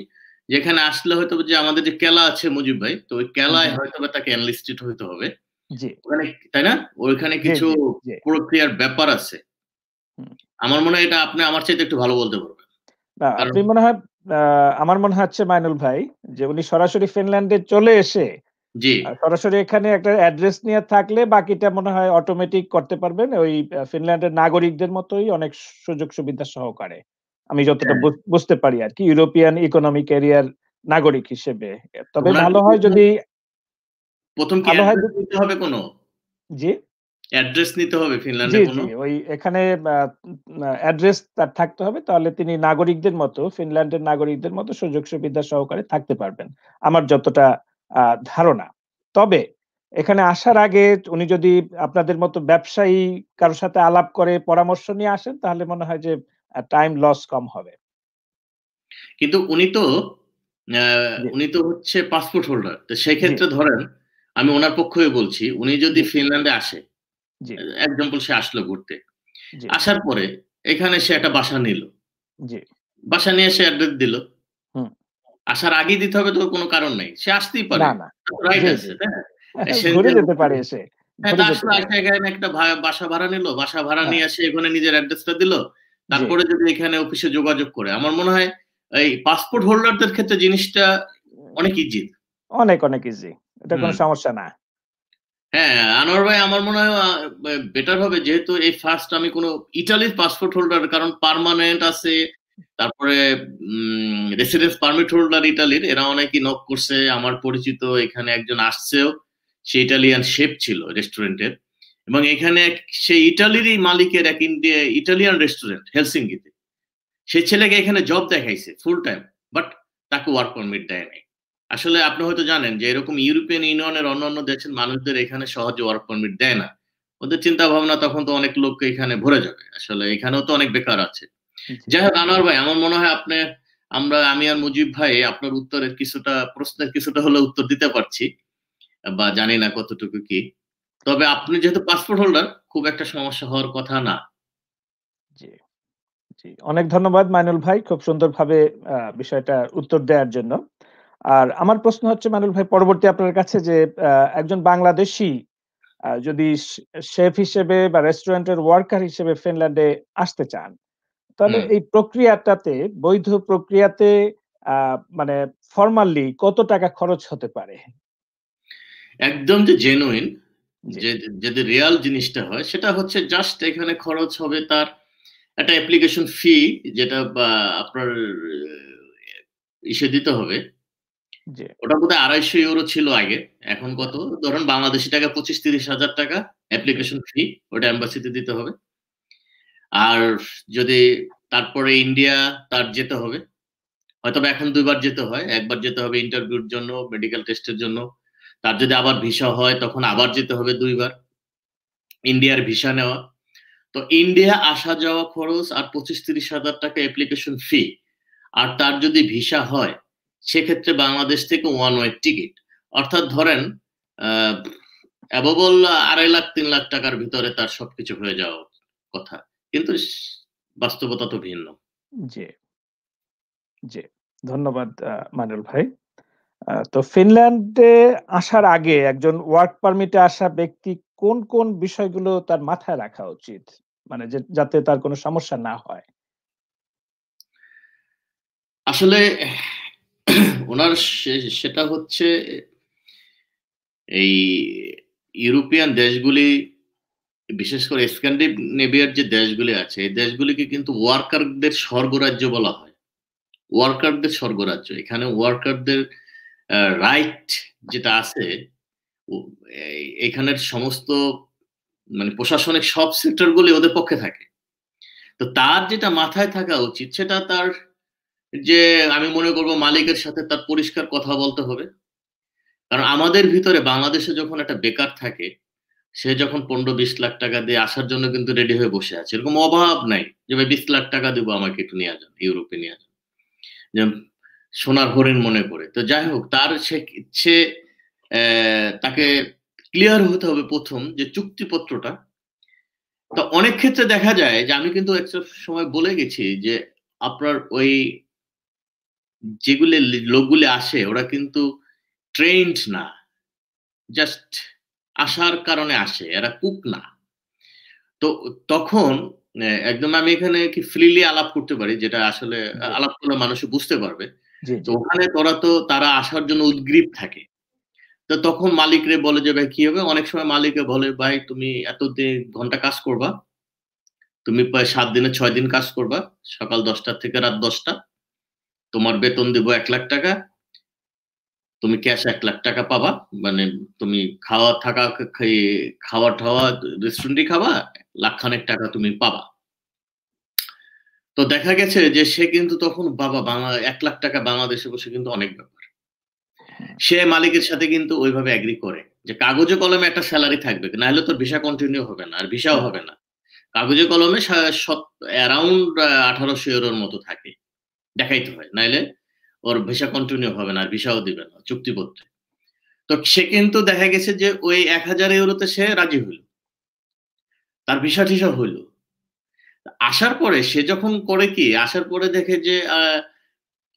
যেখানে আসলে হয়তো যে আমাদের যে কেলা আছে মুজিব ভাই, তো ওই কেলায় হয়তো তাকে এনলিস্টেড হইতে হবে জি ওখানে, তাই না? ওইখানে জি কিছু জি জি প্রক্রিয়ার ব্যাপার আছে। হুম। আমার মনে হয় এটা আপনি আমার চাইতে একটু ভালো বলতে পারবেন। না, কারণ আপনি মনে হয় আমার মনে হচ্ছে মাইনুল ভাই যে উনি সরাসরি ফিনল্যান্ডে চলে এসে জি, সরাসরি এখানে একটা অ্যাড্রেস নিয়ে থাকলে বাকিটা মনে হয় অটোমেটিক করতে পারবেন। ওই ফিনল্যান্ডের নাগরিকদের মতোই অনেক সুযোগ সুবিধা সহকারে। আমি যতটা হ্যাঁ, বুঝতে পারি আরকি ইউরোপিয়ান ইকোনমিক এরিয়ার নাগরিক হিসেবে। তবে ওনার ভালো কি হয় যদি ১ম কি ভালো হয় অ্যাড্রেস নিতে হবে কোনো? জি? অ্যাড্রেস নিতে হবে জি, ফিনল্যান্ডে জি। কোনো? ওই এখানে আ অ্যাড্রেস তার থাকতে হবে। তাহলে তিনি নাগরিকদের মতো, ফিনল্যান্ডের নাগরিকদের মতো সুযোগ সুবিধা সহকারে থাকতে পারবেন। আমার যতটা আ ধারণা। তবে এখানে আসার আগে উনি যদি আপনাদের মতো ব্যবসায়ী কারো সাথে আলাপ করে পরামর্শ নিয়ে আসেন, তাহলে মনে হয় যে টাইম লস কম হবে। কিন্তু আ জি, উনি তো হচ্ছে পাসপোর্ট হোল্ডার। তো জি, সেক্ষেত্রে ধরেন আমি উনার পক্ষ হয়ে বলছি, উনি যদি জি, ফিনল্যান্ডে আসে, জি, এক্সাম্পল সে আসলো ঘুরতে। জি, আসার পরে এখানে সে একটা বাসা নিল। জি। বাসা নিয়ে সে অ্যাড্রেস দিল। হুম। আসার আগেই দিতে হবে তো কোনো কারণ নাই। সে আসতেই পারে। না, না। তার তো রাইট জি, জি। আছে, তাই না? সে ঘুরে যে যেতে পারে এসে। হ্যাঁ, তা ঘুরে যেতে আসলে পারে। আসে এখানে একটা বাসা ভাড়া নিল। বাসা ভাড়া হ্যাঁ, নিয়ে আসে এখানে নিজের অ্যাড্রেসটা দিল। জি। তারপরে যদি এখানে অফিসে যোগাযোগ করে, আমার মনে হয় এই পাসপোর্ট হোল্ডারদের ক্ষেত্রে জিনিসটা অনেক ইজি। অনেক, অনেক ইজি। এটা কোন হুম। সমস্যা না। হ্যাঁ, আনোয়ার ভাই আমার মনে হয় বেটার হবে, যেহেতু এই ফার্স্ট আমি কোন ইটালির পাসপোর্ট হোল্ডার, কারণ পার্মানেন্ট আছে। তারপরে রেসিডেন্স পারমিট হোল্ডার ইটালির, এরা অনেকেই নক করছে। আমার পরিচিত এখানে একজন আসছেও। সে ইটালিয়ান শেফ ছিল রেস্টুরেন্টের। এবং এখানে সে ইটালিরই মালিকের এক ইটালিয়ান রেস্টুরেন্ট হেলসিঙ্কিতে। সেই ছেলেকে এখানে জব দেখাইছে ফুল টাইম। বাট তাকে ওয়ার্ক পারমিট দেয় নাই। আসলে আপনি হয়তো জানেন যে এরকম ইউরোপিয়ান ইউনিয়নের অন্যান্য দেশের মানুষদের এখানে সহজে ওয়ার্ক পারমিট দেয় না। ওদের চিন্তা ভাবনা তখন তো অনেক লোক এখানে ভরে যাবে। আসলে এখানেও তো অনেক বেকার আছে। জি। যাই হোক আনোয়ার ভাই, আমার মনে হয় আমি আর মুজিব ভাই আপনার প্রশ্নের কিছুটা হলেও উত্তর দিতে পারছি। বা জানি না কতটুকু কি। তবে আপনি যেহেতু পাসপোর্ট হোল্ডার, খুব একটা সমস্যা হওয়ার কথা না। জি, জি। অনেক ধন্যবাদ মাইনুল ভাই। খুব সুন্দরভাবে বিষয়টার উত্তর দেওয়ার জন্য। আর আমার প্রশ্ন হচ্ছে মাইনুল ভাই পরবর্তী আপনার কাছে যে আ একজন বাংলাদেশী যদি শেফ হিসেবে বা রেস্টুরেন্টের ওয়ার্কার হিসেবে ফিনল্যান্ডে আসতে চান, তাহলে হুম। এই প্রক্রিয়াটাতে বৈধ প্রক্রিয়াতে আ মানে ফরমালি কত টাকা খরচ হতে পারে? একদম যে জেনুইন, জি, যে যদি রিয়াল জিনিসটা হয় সেটা হচ্ছে জাস্ট এখানে খরচ হবে তার একটা অ্যাপ্লিকেশন ফি, যেটা বা আপনার দিতে হবে। জি, ওটা বোধহয় €২৫০ ছিল আগে। এখন কত? ধরুন বাংলাদেশী টাকা ২৫-৩০ হাজার টাকা জি, অ্যাপ্লিকেশন ফি। ওটা এম্বাসিতে দিতে হবে। আর যদি তারপরে ইন্ডিয়া তার যেতে হবে। হয়তোবা এখন ২ বার যেতে হয়। একবার যেতে হবে ইন্টারভিউর জন্য, মেডিকেল টেস্টের জন্য। তার যদি আবার ভিসা হয় তখন আবার যেতে হবে ২ বার। ইন্ডিয়ার ভিসা নেওয়া। তো ইন্ডিয়া আসা যাওয়া খরচ আর ২৫-৩০ হাজার টাকা অ্যাপ্লিকেশন ফি। আর তার যদি ভিসা হয়, সেক্ষেত্রে বাংলাদেশ থেকে ওয়ান ওয়ে টিকিট। অর্থাৎ ধরেন আ অ্যাবভ অল ২.৫ লাখ ৩ লাখ টাকার ভিতরে তার সবকিছু হয়ে যাওয়া কথা। কিন্তু বাস্তবতা তো ভিন্ন। জি, জি। ধন্যবাদ মাইনুল ভাই। তো ফিনল্যান্ডে আসার আগে একজন ওয়ার্ক পারমিটে আসা ব্যক্তি কোন, কোন বিষয়গুলো তার মাথায় রাখা উচিত? মানে যাতে তার কোনো সমস্যা না হয়? আসলে উনার সেটা হচ্ছে এই ইউরোপিয়ান দেশগুলি, বিশেষ করে স্ক্যান্ডিনেভিয়ার যে দেশগুলি আছে, এই দেশগুলিকে কিন্তু ওয়ার্কারদের স্বর্গরাজ্য বলা হয়। ওয়ার্কারদের স্বর্গরাজ্য। এখানে ওয়ার্কারদের রাইট যেটা আছে, ও এখানের সমস্ত মানে প্রশাসনিক সব সেক্টর গুলি ওদের পক্ষে থাকে। তো তার যেটা মাথায় থাকা উচিত সেটা তার যে আমি মনে করব মালিকের সাথে তার পরিষ্কার কথা বলতে হবে। কারণ আমাদের ভিতরে বাংলাদেশে যখন একটা বেকার থাকে, সে যখন ১৫-২০ লাখ টাকা দিয়ে আসার জন্য কিন্তু রেডি হয়ে বসে আছে। এরকম অভাব নাই যে ভাই ২০ লাখ টাকা দিব আমাকে একটু নিয়ে যান, ইউরোপে নিয়ে যান। যে সোনার হরিণ মনে করে। তো যাই হোক, তার সে তাকে ক্লিয়ার হতে হবে প্রথম যে চুক্তিপত্রটা। তো অনেক ক্ষেত্রে দেখা যায় যে আমি কিন্তু একটা সময় বলে গেছি যে আপনার ওই যেগুলি লোকগুলি আসে ওরা কিন্তু ট্রেন্ড না, জাস্ট আসার কারণে আসে, এরা কুক না। তো তখন একদম আমি এখানে কি ফ্রিলি আলাপ করতে পারি, যেটা আসলে আলাপ করলে মানুষ বুঝতে পারবে। তো ওখানে তারা আসার জন্য উদগ্রীব থাকে। তো তখন মালিকরে বলে যে, ভাই কি হবে? অনেক সময় মালিকে বলে, ভাই তুমি এত ঘন্টা কাজ করবা, তুমি প্রায় 7 দিনে 6 দিন কাজ করবা, সকাল 10টা থেকে রাত 10টা, তোমার বেতন দিব 1 লাখ টাকা, তুমি ক্যাশ 1 লাখ টাকা পাবা। মানে তুমি খাওয়া থাকা খাওয়া টাওয়া রেস্টুরেন্টে খাবা, লাখখানেক টাকা তুমি পাবা। তো দেখা গেছে যে সে কিন্তু তখন 1 লাখ টাকা বাংলাদেশে বসে কিন্তু অনেক ব্যাপার। সে মালিকের সাথে কিন্তু ওইভাবে এগ্রি করে যে কাগজে কলমে একটা স্যালারি থাকবে, না হলে তোর ভিসা কন্টিনিউ হবে না, আর ভিসাও হবে না। কাগজে কলমে অ্যারাউন্ড 1800 ইউরোর মতো থাকে, দেখাইতে হয়, নাইলে ওর ভিসা কন্টিনিউ হবে না, আর ভিসাও দিবে না চুক্তিপত্রে। তো সে কিন্তু দেখা গেছে যে ওই 1000 ইউরোতে সে রাজি হইল, তার ভিসা টিসা হইল। আসার পরে সে যখন করে কি, আসার পরে দেখে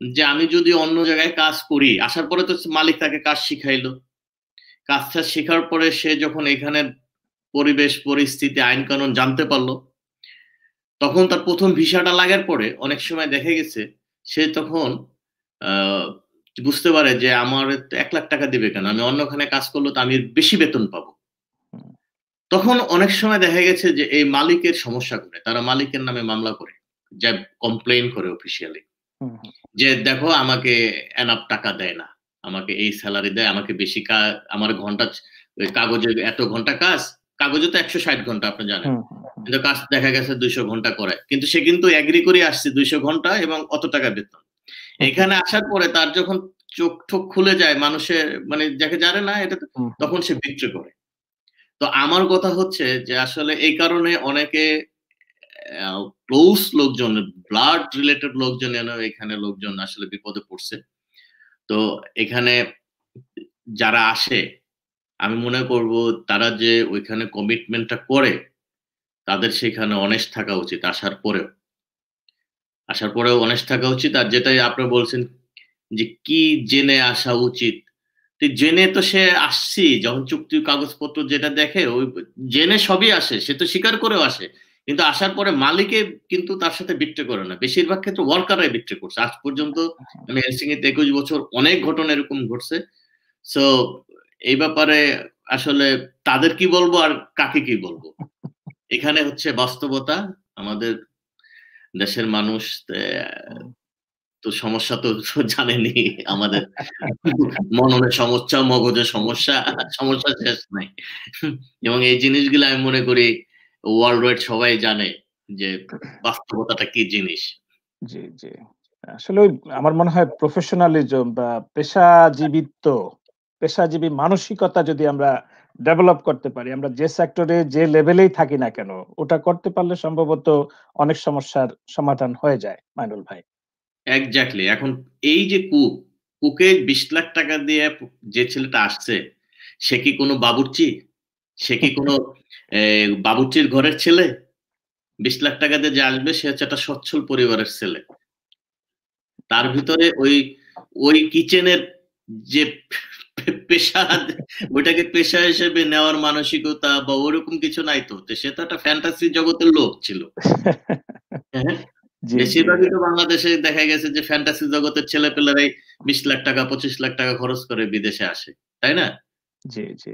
যে আমি যদি অন্য জায়গায় কাজ করি, আসার পরে তো মালিক তাকে কাজ শিখাইলো। কাজটা শেখার পরে সে যখন এখানের পরিবেশ পরিস্থিতি আইন কানুন জানতে পারলো, তখন তার প্রথম ভিসাটা লাগার পরে অনেক সময় দেখা গেছে সে তখন বুঝতে পারে যে আমার 1 লাখ টাকা দিবে কেন, আমি অন্যখানে কাজ করলে তো আমি বেশি বেতন পাবো। তখন অনেক সময় দেখা গেছে যে এই মালিকের সমস্যা করে, তারা মালিকের নামে মামলা করে, যা কমপ্লেইন করে অফিসিয়ালি যে দেখো আমাকে এনাফ টাকা দেয় না, আমাকে এই স্যালারি দেয়, আমাকে বেশি আমার ঘন্টা কাগজে এত ঘন্টা কাজ, কাগজে তো 160 ঘন্টা আপনি জানেন, কিন্তু কাজ দেখা গেছে 200 ঘন্টা করে, কিন্তু সে কিন্তু এগ্রি করে আসছে 200 ঘন্টা এবং অত টাকা বেতন। এখানে আসার পরে তার যখন চোখ ঠোক খুলে যায়, মানুষের মানে যাকে জানে না এটা, তখন সে বিক্রি করে। তো আমার কথা হচ্ছে যে আসলে এই কারণে অনেকে ক্লোজ লোকজন, ব্লাড রিলেটেড লোকজন এখানে লোকজন আসলে বিপদে পড়ছে। তো এখানে যারা আসে, আমি মনে করব তারা যে ওইখানে কমিটমেন্টটা করে, তাদের সেখানে অনেস্ট থাকা উচিত। আসার পরেও অনেস্ট থাকা উচিত। আর যেটাই আপনি বলছেন যে কি জেনে আসা উচিত, জেনে তো সে আসছি, যখন চুক্তির কাগজপত্র যেটা দেখে ওই জেনে সবই আসে, সে তো স্বীকার করেও আসে, কিন্তু আসার পরে মালিকে কিন্তু তার সাথে বিট্রে করে না, বেশিরভাগ ক্ষেত্রে ওয়ার্কাররাই বিট্রে করছে। আজ পর্যন্ত আমি হেলসিংকিতে 21 বছর অনেক ঘটনা এরকম ঘটছে। সো এই ব্যাপারে আসলে তাদের কি বলবো আর কাকে কি বলবো, এখানে হচ্ছে বাস্তবতা। আমাদের দেশের মানুষ তো সমস্যা তো জানেনি, আমাদের মননের সমস্যা, মগজের সমস্যা, সমস্যা শেষ নাই। এবং এই জিনিসগুলো আমি মনে করি ওয়ার্ল্ড ওয়াইড সবাই জানে যে বাস্তবতাটা কি জিনিস। জি, জি। আসলে আমার মনে হয় প্রফেশনালিজম বা পেশাজীবী মানসিকতা যদি আমরা ডেভেলপ করতে পারি, আমরা যে সেক্টরে যে লেভেলেই থাকি না কেন, ওটা করতে পারলে সম্ভবত অনেক সমস্যার সমাধান হয়ে যায়, মাইনুল ভাই। এক্সাক্টলি। এখন এই যে কুকে 20 লাখ টাকা দিয়ে যে ছেলেটা আসছে, সে কি কোনো বাবুর্চি? সে কি কোনো বাবুর্চির ঘরের ছেলে? 20 লাখ টাকা দিয়ে যে আসবে সে হচ্ছে একটা সচ্ছল পরিবারের ছেলে। তার ভিতরে ওই কিচেনের যে পেশা, ওইটাকে পেশা হিসেবে নেওয়ার মানসিকতা বা ওরকম কিছু নাই তো। সে তো একটা ফ্যান্টাসি জগতের লোক ছিল। হ্যাঁ? বেশিরভাগই তো বাংলাদেশে দেখা গেছে যে ফ্যান্টাসি জগতের ছেলেপেলেরাই 20 লাখ টাকা 25 লাখ টাকা খরচ করে বিদেশে আসে। তাই না? জি, জি,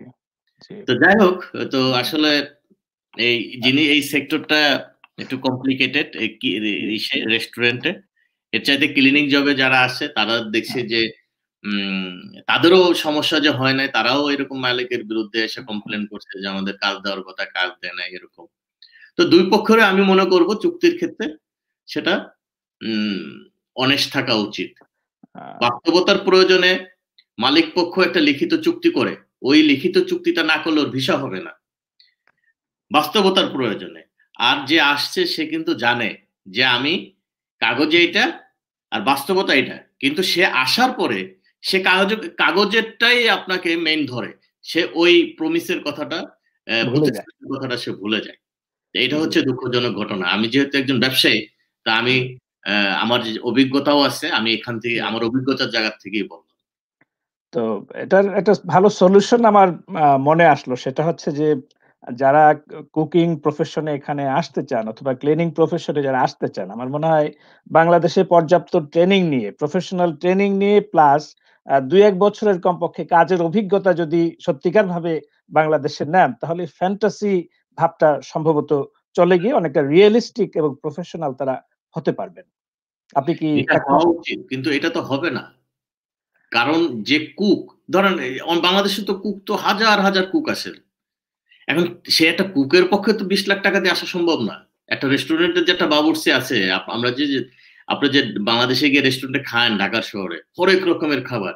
জি। তো যাই হোক, তো আসলে এই সেক্টরটা একটু কমপ্লিকেটেড। রেস্টুরেন্টে এর চাইতে ক্লিনিং জবে যারা আসে তারা দেখছে যে তাদেরও সমস্যা যে হয় নাই, তারাও এরকম মালিকের বিরুদ্ধে এসে কমপ্লেন করছে যে আমাদের কাজ দেওয়ার কথা, কাজ দেয় নাই এরকম। তো ২ পক্ষেরই আমি মনে করব চুক্তির ক্ষেত্রে সেটা অনেস্ট থাকা উচিত। বাস্তবতার প্রয়োজনে মালিক পক্ষ একটা লিখিত চুক্তি করে, ওই লিখিত চুক্তিটা না করলে ওর ভিসা হবে না, বাস্তবতার প্রয়োজনে। আর যে আসছে সে কিন্তু জানে যে আমি কাগজে এটা আর বাস্তবতা এটা, কিন্তু সে আসার পরে সে কাগজেরটাই আপনাকে মেইন ধরে, সে ওই প্রমিসের কথাটা প্রতিশ্রুতির কথাটা সে ভুলে যায়। এটা হচ্ছে দুঃখজনক ঘটনা। আমি যেহেতু একজন ব্যবসায়ী, তা আমি আমার যে অভিজ্ঞতাও আছে, আমি এখান থেকে আমার অভিজ্ঞতার জায়গা থেকেই বলব। তো এটার একটা ভালো সলিউশন আমার মনে আসলো। সেটা হচ্ছে যে যারা কুকিং প্রফেশনে এখানে আসতে চান অথবা ক্লিনিং প্রফেশনে যারা আসতে চান, আমার মনে হয় বাংলাদেশে পর্যাপ্ত ট্রেনিং নিয়ে, প্রফেশনাল ট্রেনিং নিয়ে প্লাস ২-১ বছরের কমপক্ষে কাজের অভিজ্ঞতা যদি সত্যিকারভাবে বাংলাদেশে নেন, তাহলে ফ্যান্টাসি ভাবটা সম্ভবত চলে গিয়ে অনেকটা রিয়ালিস্টিক এবং প্রফেশনাল তারা হতে পারবেন। আপনি কি এটা হওয়া উচিত, কিন্তু এটা তো হবে না। কারণ যে কুক, ধরেন বাংলাদেশে তো কুক তো হাজার হাজার কুক আছে। এখন সে একটা কুকের পক্ষে তো 20 লাখ টাকা দিয়ে আসা সম্ভব না। একটা রেস্টুরেন্টের যে একটা বাবুর্চি আছে, আমরা যে আপনি যে বাংলাদেশে গিয়ে রেস্টুরেন্টে খান ঢাকার শহরে, হরেক রকমের খাবার।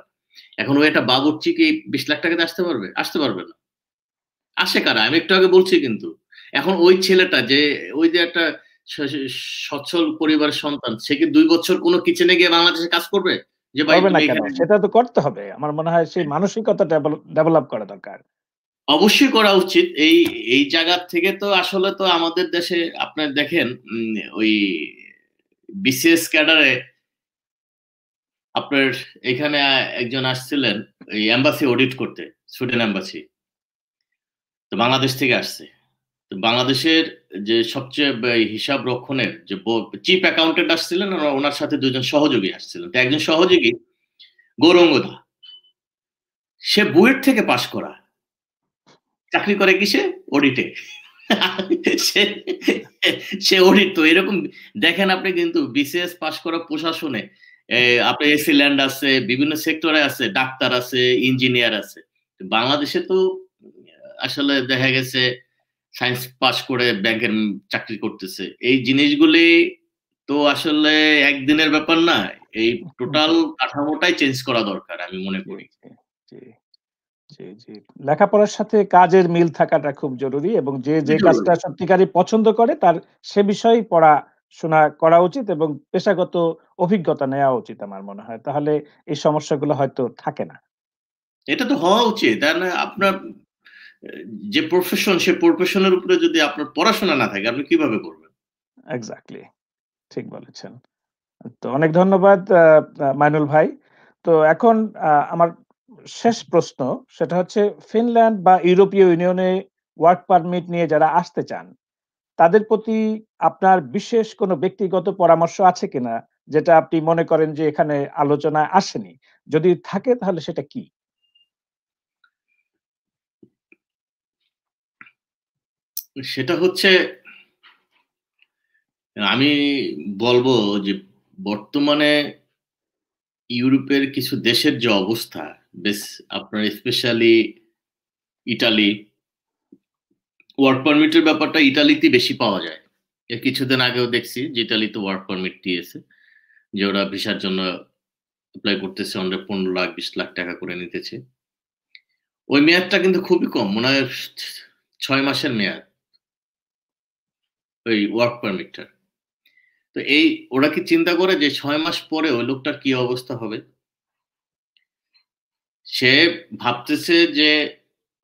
এখন ওই একটা বাবুর্চি কি 20 লাখ টাকা দিয়ে আসতে পারবে? আসতে পারবে না। আসে কারা? আমি একটু আগে বলছি কিন্তু। এখন ওই ছেলেটা যে ওই যে একটা সচ্ছল পরিবারের সন্তান, সে কি 2 বছর কোন কিচেনে গিয়ে বাংলাদেশে কাজ করবে? যে ভাই করবে না তুমি কেন? এখানে সেটা তো করতে হবে। আমার মনে হয় সেই মানসিকতা ডেভেলপ করা দরকার। অবশ্যই করা উচিত। এই জায়গা থেকে তো আসলে তো আমাদের দেশে আপনার দেখেন ওই বিসিএস ক্যাডারে আপনার এখানে একজন আসছিলেন ওই এম্বাসি অডিট করতে, সুইডেন এম্বাসি। তো বাংলাদেশ থেকে আসছে। তো বাংলাদেশের যে সবচেয়ে হিসাব রক্ষণের যে চিফ অ্যাকাউন্টেন্ট আসছিলেন, ওনার সাথে 2 জন সহযোগী আসছিলেন। তো একজন সহযোগী গৌরঙ্গদা, সে বুয়েট থেকে পাশ করা, চাকরি করে কিসে? অডিটে। সে সে অডিট। তো এরকম দেখেন আপনি, কিন্তু বিসিএস পাস করা প্রশাসনে আপনার এসি ল্যান্ড আছে, বিভিন্ন সেক্টরে আছে, ডাক্তার আছে, ইঞ্জিনিয়ার আছে। বাংলাদেশে তো আসলে দেখা গেছে সায়েন্স পাস করে ব্যাংকের চাকরি করতেছে। এই জিনিসগুলি তো আসলে একদিনের ব্যাপার না। এই টোটাল কাঠামোটাই চেঞ্জ করা দরকার আমি মনে করি। জি, জি, জি। লেখাপড়ার সাথে কাজের মিল থাকাটা খুব জরুরি এবং যে কাজটা সত্যিকারই পছন্দ করে তার সে বিষয়েই পড়াশোনা করা উচিত এবং পেশাগত অভিজ্ঞতা নেওয়া উচিত আমার মনে হয়। তাহলে এই সমস্যাগুলো হয়তো থাকে না। এটা তো হওয়া উচিত। আর না আপনার যে প্রফেশন, সে প্রফেশনের উপরে যদি আপনার পড়াশোনা না থাকে, আপনি কিভাবে করবেন? এক্সাক্টলি, ঠিক বলেছেন। তো অনেক ধন্যবাদ মাইনুল ভাই। তো এখন আমার শেষ প্রশ্ন সেটা হচ্ছে ফিনল্যান্ড বা ইউরোপীয় ইউনিয়নে ওয়ার্ক পারমিট নিয়ে যারা আসতে চান, তাদের প্রতি আপনার বিশেষ কোনো ব্যক্তিগত পরামর্শ আছে কিনা? যেটা আপনি মনে করেন যে এখানে আলোচনায় আসেনি? যদি থাকে তাহলে সেটা কি? সেটা হচ্ছে আমি বলব যে বর্তমানে ইউরোপের কিছু দেশের যে অবস্থা, বেশ আপনার স্পেশালি ইটালি, ওয়ার্ক পারমিটের ব্যাপারটা ইটালিতেই বেশি পাওয়া যায়। এর কিছুদিন আগেও দেখছি যে ইটালিতে ওয়ার্ক পারমিট দিয়েছে। যে ওরা ভিসার জন্য এপ্লাই করতেছে, অনলি 15 লাখ 20 লাখ টাকা করে নিতেছে। ওই মেয়াদটা কিন্তু খুবই কম। মনে হয় 6 মাসের মেয়াদ ওই ওয়ার্ক পারমিটটার। তো ওরা কি চিন্তা করে যে 6 মাস পরে ওই লোকটার কি অবস্থা হবে? সে ভাবতেছে যে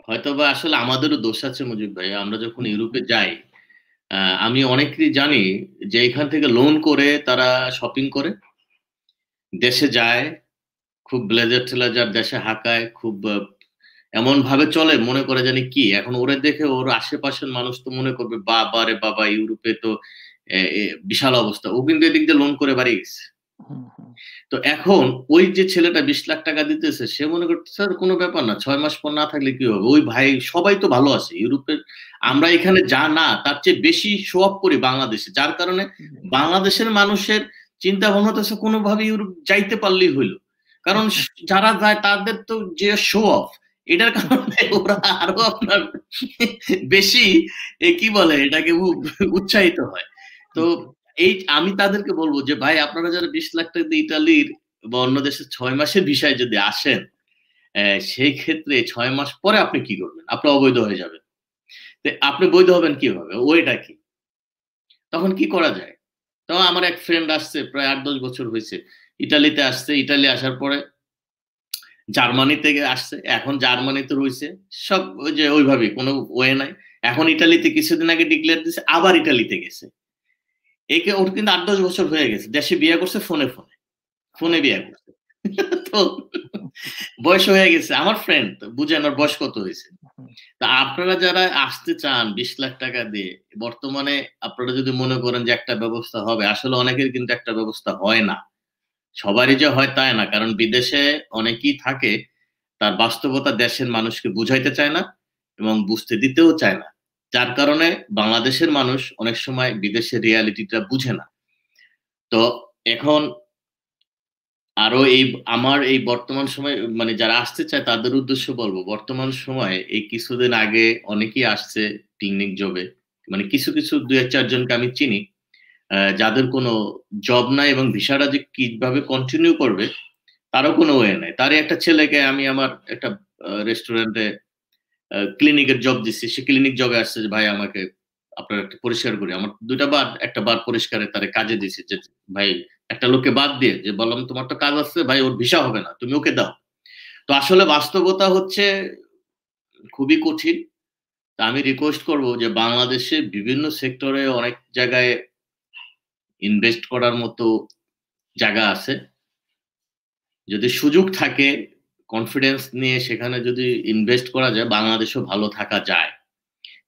হয়তোবা আসলে আমাদেরও দোষ আছে মুজিব ভাই। আমরা যখন ইউরোপে যাই, আমি অনেকেরই জানি যে এখান থেকে লোন করে তারা শপিং করে, দেশে যায়, খুব ব্লেজার-টেলাজার দেশে হাঁকায়, খুব এমনভাবে চলে মনে করে জানি কি। এখন ওরে দেখে ওর আশেপাশের মানুষ তো মনে করবে, বাবা রে বাবা! ইউরোপে তো এ এ বিশাল অবস্থা। ও কিন্তু এদিক দিয়ে লোন করে বাড়ি গেছে। হুম, হুম। তো এখন ওই যে ছেলেটা 20 লাখ টাকা দিতেছে, সে মনে করতেছে আর কোনো ব্যাপার না। 6 মাস পর না থাকলে কি হবে? ওই ভাই সবাই তো ভালো আছে। ইউরোপের আমরা এখানে যা না তার চেয়ে বেশি শো অফ করি বাংলাদেশে। যার কারণে বাংলাদেশের মানুষের চিন্তা ভাবনা হচ্ছে কোনোভাবে ইউরোপ যাইতে পারলেই হইল। কারণ যারা যায় তাদের তো যে শো অফ, এটার কারণে ওরা আরো আপনার বেশি কি বলে এটাকে উৎসাহিত হয়। তো আমি তাদেরকে বলব যে ভাই আপনারা যারা 20 লাখ টাকা দিয়ে ইতালির বা অন্য দেশের 6 মাসের ভিসায় যদি আসেন, সেই ক্ষেত্রে 6 মাস পরে আপনি কি করবেন? আপনি অবৈধ হয়ে যাবেন। তো আপনি বৈধ হবেন কিভাবে? ওয়েটা কি? তখন কি করা যায়? তো আমার এক ফ্রেন্ড আসছে প্রায় ৮-১০ বছর হইছে। ইটালিতে আসছে, ইটালি আসার পরে জার্মানি থেকে আসছে, এখন জার্মানিতে রয়েছে, সব ওই যে ওইভাবে কোনো ওয়ে নাই। এখন ইটালিতে কিছুদিন আগে ডিক্লেয়ার দিছে, আবার ইটালিতে গেছে। একে ওর কিন্তু 8-10 বছর হয়ে গেছে, দেশে বিয়ে করছে ফোনে ফোনে ফোনে বিয়ে করছে। তো বয়স হয়ে গেছে, আমার ফ্রেন্ড, বুঝেন ওর বয়স কত হয়েছে। তা আপনারা যারা আসতে চান 20 লাখ টাকা দিয়ে, বর্তমানে আপনারা যদি মনে করেন যে একটা ব্যবস্থা হবে, আসলে অনেকের কিন্তু একটা ব্যবস্থা হয় না। সবারই যে হয় তাই না, কারণ বিদেশে অনেকেই থাকে, তার বাস্তবতা দেশের মানুষকে বুঝাইতে চায় না এবং বুঝতে দিতেও চায় না, যার কারণে বাংলাদেশের মানুষ অনেক সময় বিদেশের রিয়ালিটিটা বুঝে না। তো এখন আরো আমার এই বর্তমান সময় মানে যারা আসতে চায় তাদের উদ্দেশ্য বলবো, বর্তমান সময়ে এই কিছুদিন আগে অনেকেই আসছে ক্লিনিক জবে, মানে কিছু কিছু 2-4 জনকে আমি চিনি, যাদের কোনো জব নাই এবং ভিসাটা যে কিভাবে কন্টিনিউ করবে তারও কোনো ওয়ে নাই। তারই একটা ছেলেকে আমি আমার একটা রেস্টুরেন্টে ক্লিনিকের জব দিচ্ছি, সে ক্লিনিক জবে আসছে যে ভাই আমাকে আপনার একটা পরিষ্কার করি, আমার 2টা বার একটা বার পরিষ্কারে তারে কাজে দিছি, যে ভাই একটা লোককে বাদ দিয়ে যে বললাম তোমার তো কাজ আছে ভাই, ওর ভিসা হবে না, তুমি ওকে দাও। তো আসলে বাস্তবতা হচ্ছে খুবই কঠিন। তা আমি রিকোয়েস্ট করব যে বাংলাদেশে বিভিন্ন সেক্টরে অনেক জায়গায় ইনভেস্ট করার মতো জায়গা আছে। যদি সুযোগ থাকে, কনফিডেন্স নিয়ে সেখানে যদি ইনভেস্ট করা যায়, বাংলাদেশেও ভালো থাকা যায়।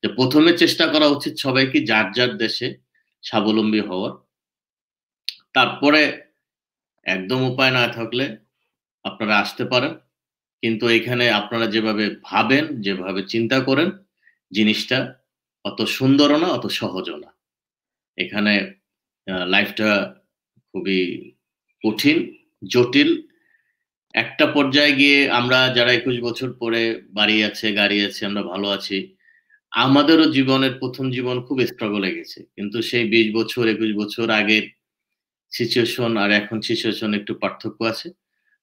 যে প্রথমে চেষ্টা করা উচিত সবাইকে যার যার দেশে স্বাবলম্বী হওয়ার। তারপরে একদম উপায় না থাকলে আপনারা আসতে পারেন। কিন্তু এখানে আপনারা যেভাবে ভাবেন, যেভাবে চিন্তা করেন, জিনিসটা অত সুন্দরও না, অত সহজও না। এখানে লাইফটা খুবই কঠিন, জটিল। একটা পর্যায়ে গিয়ে আমরা যারা 21 বছর পরে বাড়ি আছে, গাড়ি আছে, আমরা ভালো আছি। আমাদেরও জীবনের ১ম জীবন খুব স্ট্রাগলে গেছে। কিন্তু সেই ২০ বছর, ২১ বছর আগের সিচুয়েশন আর এখন সিচুয়েশন একটু পার্থক্য আছে।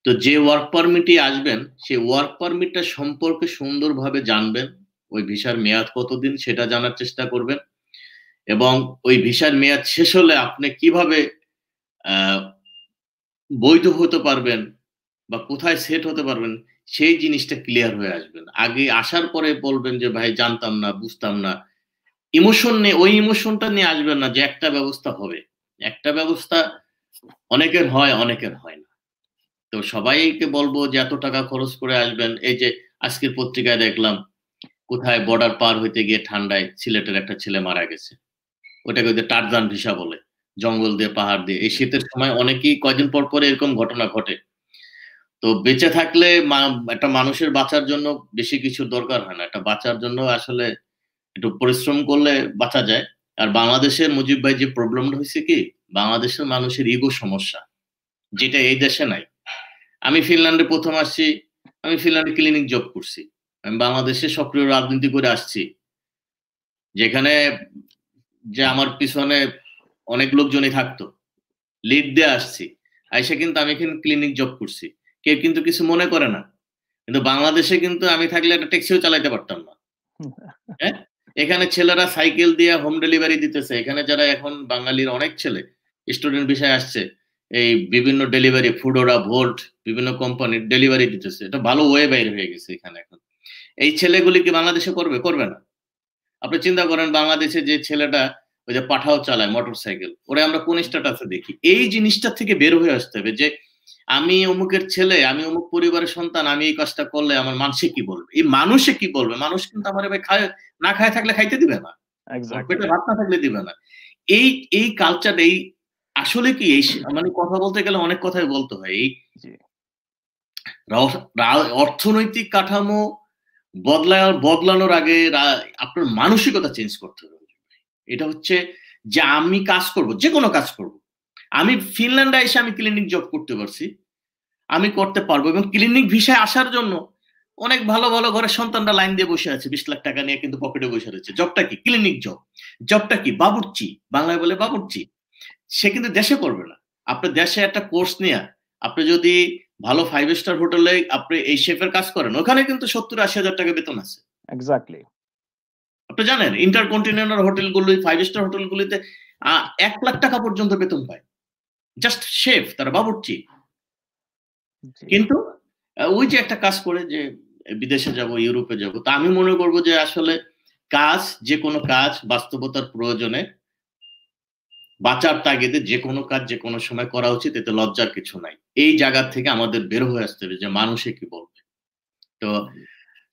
তো যে ওয়ার্ক পারমিটে আসবেন, সেই ওয়ার্ক পারমিটটা সম্পর্কে সুন্দরভাবে জানবেন। ওই ভিসার মেয়াদ কতদিন সেটা জানার চেষ্টা করবেন এবং ওই ভিসার মেয়াদ শেষ হলে আপনি কিভাবে আ বৈধ হতে পারবেন বা কোথায় সেট হতে পারবেন, সেই জিনিসটা ক্লিয়ার হয়ে আসবেন। আগে আসার পরে বলবেন যে, "ভাই জানতাম না, বুঝতাম না।" ইমোশন নিয়ে, ওই ইমোশনটা নিয়ে আসবেন না যে একটা ব্যবস্থা হবে। একটা ব্যবস্থা অনেকের হয়, অনেকের হয় না। তো সবাইকে বলবো যে এত টাকা খরচ করে আসবেন। এই যে আজকের পত্রিকায় দেখলাম, কোথায় বর্ডার পার হইতে গিয়ে ঠান্ডায় সিলেটের একটা ছেলে মারা গেছে। ওটাকে ওদের টারজান ভিসা বলে। জঙ্গল দিয়ে, পাহাড় দিয়ে। এই শীতের সময় অনেকেই কয়দিন পর, পর এরকম ঘটনা ঘটে। তো বেঁচে থাকলে একটা মানুষের বাঁচার জন্য বেশি কিছুর দরকার হয় না। একটা বাঁচার জন্য আসলে একটু পরিশ্রম করলে বাঁচা যায়। আর বাংলাদেশের মুজিব ভাই যে প্রবলেমটা হইছে কি? বাংলাদেশের মানুষের ইগো সমস্যা। যেটা এই দেশে নাই। আমি ফিনল্যান্ডে ১ম আসছি। আমি ফিনল্যান্ডে ক্লিনিক জব করছি। আমি বাংলাদেশে সক্রিয় রাজনীতি করে আসছি। যেখানে যে আমার পিছনে অনেক লোকজনই থাকতো। লিড দিয়ে আসছি। আইসা কিন্তু আমি এখানে ক্লিনিক জব করছি। কেউ কিন্তু কিছু মনে করে না। কিন্তু বাংলাদেশে কিন্তু আমি থাকলে একটা ট্যাক্সিও চালাইতে পারতাম না। হ্যাঁ? এখানে ছেলেরা সাইকেল দিয়ে হোম ডেলিভারি দিতেছে। এখানে যারা এখন বাঙালির অনেক ছেলে স্টুডেন্ট ভিসায় আসছে। এই বিভিন্ন ডেলিভারি ফুডোরা, ভোল্ট বিভিন্ন কোম্পানির ডেলিভারি দিতেছে। এটা ভালো ওয়ে বাইর হয়ে গেছে এখানে এখন। এই ছেলেগুলি কি বাংলাদেশে করবে? করবে না। আপনি চিন্তা করেন বাংলাদেশে যে ছেলেটা ওই যে পাঠাও চালায় মোটরসাইকেল, ওরে আমরা কোন স্ট্যাটাসে দেখি? এই জিনিসটা থেকে বের হয়ে আসতে হবে যে আমি অমুকের ছেলে, আমি অমুক পরিবারের সন্তান, আমি এই কাজটা করলে আমার মানুষে কি বলবে? এই মানুষে কি বলবে? মানুষ কিন্তু আমারে ভাই না খায় থাকলে খাইতে দিবে না। ওর এক্সাক্টলি। পেটে ভাত না থাকলে দিবে না। এই এই কালচারটা আসলে কি মানে কথা বলতে গেলে অনেক কথাই বলতে হয়। এই জি। র রা অর্থনৈতিক কাঠামো বদলানোর আগে আপনার মানসিকতা চেঞ্জ করতে হবে। এটা হচ্ছে যে আমি কাজ করব, যেকোনো কাজ করব। আমি ফিনল্যান্ডে এসে আমি ক্লিনিক জব করতে পারছি। আমি করতে পারবো এবং ক্লিনিক ভিসায় আসার জন্য অনেক ভালো, ভালো ঘরের সন্তানরা লাইন দিয়ে বসে আছে। 20 লাখ টাকা নিয়ে কিন্তু পকেটে বসে রয়েছে। জবটা কি? Clinic job. জবটা কি? বাবুর্চি। বাংলায় বলে বাবুর্চি। সে কিন্তু দেশে করবে না। আপনার দেশে একটা কোর্স নিয়া আপনি যদি ভালো 5 স্টার হোটেলে আপনি এই শেফের কাজ করেন, ওখানে কিন্তু ৭০,০০০ হাজার টাকা বেতন আছে। এক্সাক্টলি। আপনি জানেন ইন্টারকন্টিনেন্টাল হোটেলগুলো, 5 স্টার হোটেলগুলিতে ১ লাখ টাকা পর্যন্ত বেতন পায়। জাস্ট শেফ, তারা বাবুর্চি। কিন্তু ওই যে একটা কাজ করে যে বিদেশে যাব, ইউরোপে যাব, তা আমি মনে করব যে আসলে কাজ, যে কোনো কাজ বাস্তবতার প্রয়োজনে বাঁচার তাগিদে যে কোনো কাজ যে কোনো সময় করা উচিত, এতে লজ্জার কিছু নাই। এই জায়গা থেকে আমাদের বের হয়ে আসতে হবে যে মানুষে কি বলবে। তো